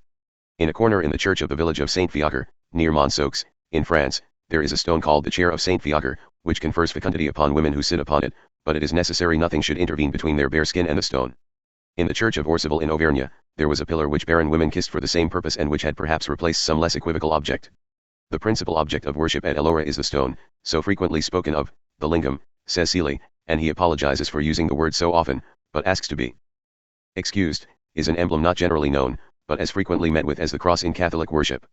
In a corner in the church of the village of Saint Fiacre, near Monceaux, in France, there is a stone called the chair of Saint Fiacre, which confers fecundity upon women who sit upon it, but it is necessary nothing should intervene between their bare skin and the stone. In the church of Orcival in Auvergne, there was a pillar which barren women kissed for the same purpose and which had perhaps replaced some less equivocal object. The principal object of worship at Elora is the stone, so frequently spoken of, the Lingam, says Seeley, and he apologizes for using the word so often, but asks to be excused, is an emblem not generally known, but as frequently met with as the cross in Catholic worship.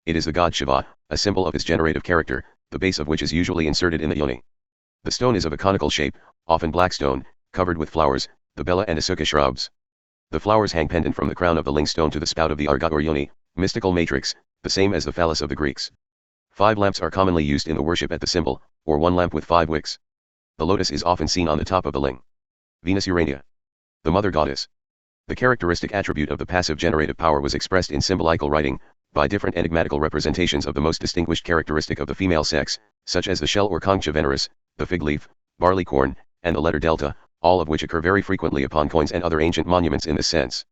It is the god Shiva, a symbol of his generative character, the base of which is usually inserted in the Yoni. The stone is of a conical shape, often black stone, covered with flowers, the bella and asuka shrubs. The flowers hang pendant from the crown of the link stone to the spout of the argot or Yoni, mystical matrix, the same as the phallus of the Greeks. 5 lamps are commonly used in the worship at the symbol, or 1 lamp with 5 wicks. The lotus is often seen on the top of the ling. Venus-Urania, the mother goddess. The characteristic attribute of the passive generative power was expressed in symbolical writing, by different enigmatical representations of the most distinguished characteristic of the female sex, such as the shell or concha veneris, the fig leaf, barley corn, and the letter delta, all of which occur very frequently upon coins and other ancient monuments in this sense.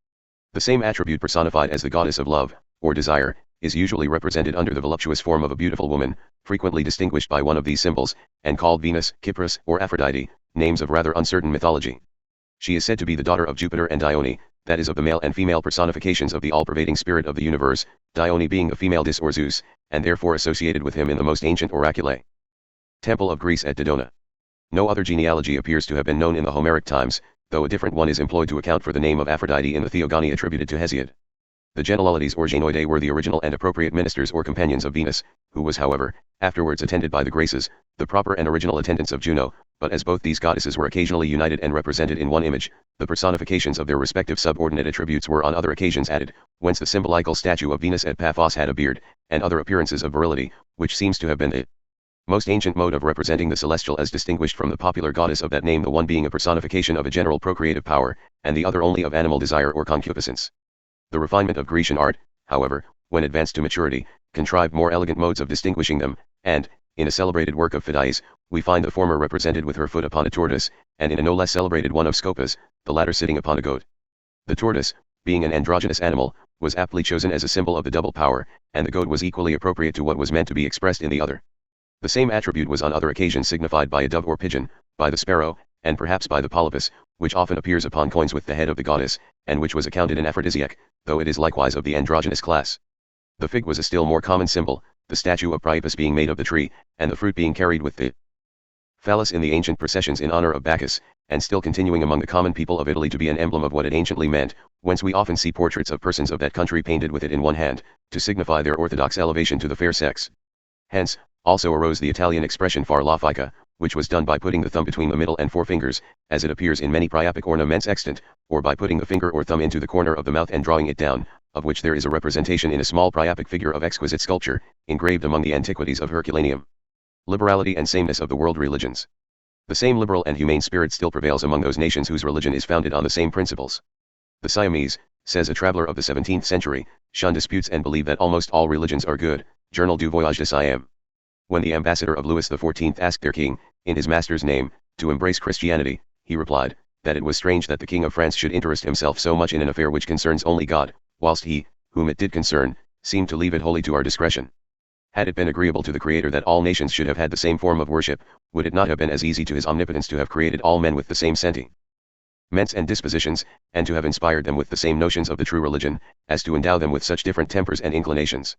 The same attribute personified as the goddess of love, or desire, is usually represented under the voluptuous form of a beautiful woman, frequently distinguished by one of these symbols, and called Venus, Cypris, or Aphrodite, names of rather uncertain mythology. She is said to be the daughter of Jupiter and Dione, that is of the male and female personifications of the all-pervading spirit of the universe, Dione being the female Dis or Zeus, and therefore associated with him in the most ancient oraculae. Temple of Greece at Dodona. No other genealogy appears to have been known in the Homeric times, though a different one is employed to account for the name of Aphrodite in the Theogony attributed to Hesiod. The Genelalides or Genoidae were the original and appropriate ministers or companions of Venus, who was however, afterwards attended by the Graces, the proper and original attendants of Juno, but as both these goddesses were occasionally united and represented in one image, the personifications of their respective subordinate attributes were on other occasions added, whence the symbolical statue of Venus at Paphos had a beard, and other appearances of virility, which seems to have been the most ancient mode of representing the celestial as distinguished from the popular goddess of that name, the one being a personification of a general procreative power, and the other only of animal desire or concupiscence. The refinement of Grecian art, however, when advanced to maturity, contrived more elegant modes of distinguishing them, and, in a celebrated work of Phidias, we find the former represented with her foot upon a tortoise, and in a no less celebrated one of Scopas, the latter sitting upon a goat. The tortoise, being an androgynous animal, was aptly chosen as a symbol of the double power, and the goat was equally appropriate to what was meant to be expressed in the other. The same attribute was on other occasions signified by a dove or pigeon, by the sparrow, and perhaps by the polypus, which often appears upon coins with the head of the goddess, and which was accounted an aphrodisiac, though it is likewise of the androgynous class. The fig was a still more common symbol, the statue of Priapus being made of the tree, and the fruit being carried with the phallus in the ancient processions in honor of Bacchus, and still continuing among the common people of Italy to be an emblem of what it anciently meant, whence we often see portraits of persons of that country painted with it in one hand, to signify their orthodox elevation to the fair sex. Hence, also arose the Italian expression far la fica, which was done by putting the thumb between the middle and forefingers, as it appears in many priapic ornaments extant, or by putting the finger or thumb into the corner of the mouth and drawing it down, of which there is a representation in a small priapic figure of exquisite sculpture, engraved among the antiquities of Herculaneum. Liberality and sameness of the world religions. The same liberal and humane spirit still prevails among those nations whose religion is founded on the same principles. The Siamese, says a traveler of the 17th century, shun disputes and believe that almost all religions are good. Journal du Voyage de Siam. When the ambassador of Louis XIV asked their king, in his master's name, to embrace Christianity, he replied, that it was strange that the king of France should interest himself so much in an affair which concerns only God, whilst he, whom it did concern, seemed to leave it wholly to our discretion. Had it been agreeable to the Creator that all nations should have had the same form of worship, would it not have been as easy to his omnipotence to have created all men with the same sentiments and dispositions, and to have inspired them with the same notions of the true religion, as to endow them with such different tempers and inclinations?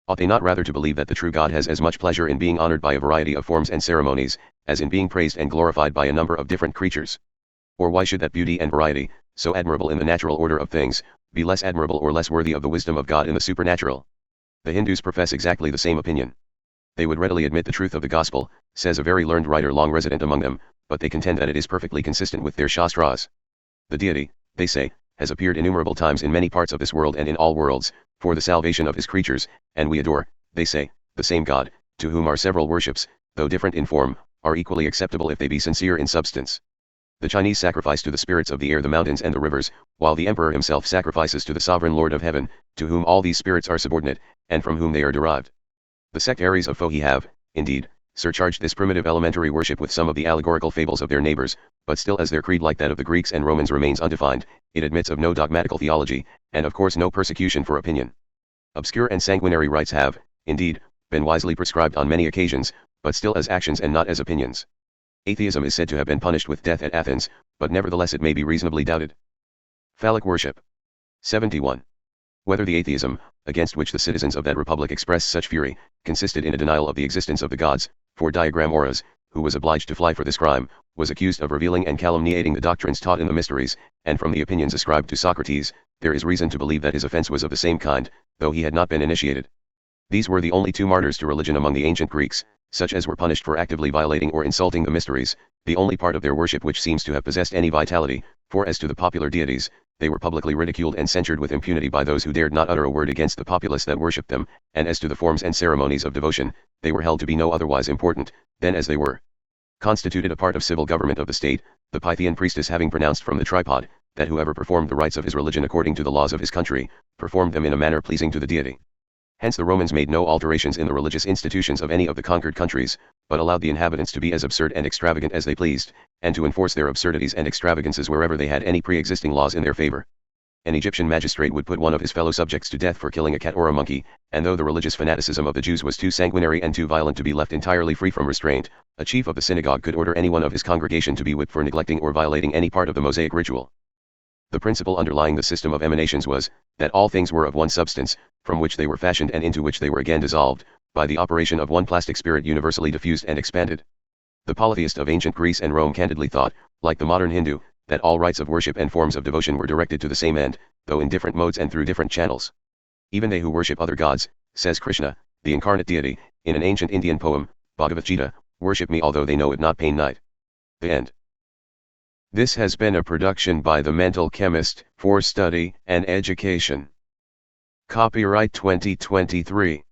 Ought they not rather to believe that the true God has as much pleasure in being honored by a variety of forms and ceremonies, as in being praised and glorified by a number of different creatures? Or why should that beauty and variety, so admirable in the natural order of things, be less admirable or less worthy of the wisdom of God in the supernatural? The Hindus profess exactly the same opinion. They would readily admit the truth of the gospel, says a very learned writer long resident among them, but they contend that it is perfectly consistent with their Shastras. The deity, they say, has appeared innumerable times in many parts of this world and in all worlds, for the salvation of his creatures, and we adore, they say, the same God, to whom our several worships, though different in form, are equally acceptable if they be sincere in substance. The Chinese sacrifice to the spirits of the air, the mountains and the rivers, while the emperor himself sacrifices to the sovereign Lord of heaven, to whom all these spirits are subordinate, and from whom they are derived. The sectaries of Fohi have, indeed, surcharged this primitive elementary worship with some of the allegorical fables of their neighbors, but still as their creed like that of the Greeks and Romans remains undefined, it admits of no dogmatical theology, and of course no persecution for opinion. Obscure and sanguinary rites have, indeed, been wisely prescribed on many occasions, but still as actions and not as opinions. Atheism is said to have been punished with death at Athens, but nevertheless it may be reasonably doubted. Phallic worship. 71. Whether the atheism, against which the citizens of that republic expressed such fury, consisted in a denial of the existence of the gods, for diagram Oras, who was obliged to fly for this crime, was accused of revealing and calumniating the doctrines taught in the mysteries, and from the opinions ascribed to Socrates, there is reason to believe that his offense was of the same kind, though he had not been initiated. These were the only two martyrs to religion among the ancient Greeks, such as were punished for actively violating or insulting the mysteries, the only part of their worship which seems to have possessed any vitality, for as to the popular deities, they were publicly ridiculed and censured with impunity by those who dared not utter a word against the populace that worshipped them, and as to the forms and ceremonies of devotion, they were held to be no otherwise important, than as they were constituted a part of civil government of the state, the Pythian priestess having pronounced from the tripod, that whoever performed the rites of his religion according to the laws of his country, performed them in a manner pleasing to the deity. Hence the Romans made no alterations in the religious institutions of any of the conquered countries, but allowed the inhabitants to be as absurd and extravagant as they pleased, and to enforce their absurdities and extravagances wherever they had any pre-existing laws in their favor. An Egyptian magistrate would put one of his fellow subjects to death for killing a cat or a monkey, and though the religious fanaticism of the Jews was too sanguinary and too violent to be left entirely free from restraint, a chief of the synagogue could order any one of his congregation to be whipped for neglecting or violating any part of the Mosaic ritual. The principle underlying the system of emanations was, that all things were of one substance, from which they were fashioned and into which they were again dissolved, by the operation of one plastic spirit universally diffused and expanded. The polytheist of ancient Greece and Rome candidly thought, like the modern Hindu, that all rites of worship and forms of devotion were directed to the same end, though in different modes and through different channels. Even they who worship other gods, says Krishna, the incarnate deity, in an ancient Indian poem, Bhagavad Gita, worship me although they know it not. Pain Night. The end. This has been a production by The Mental Chemist, for study and education. Copyright 2023.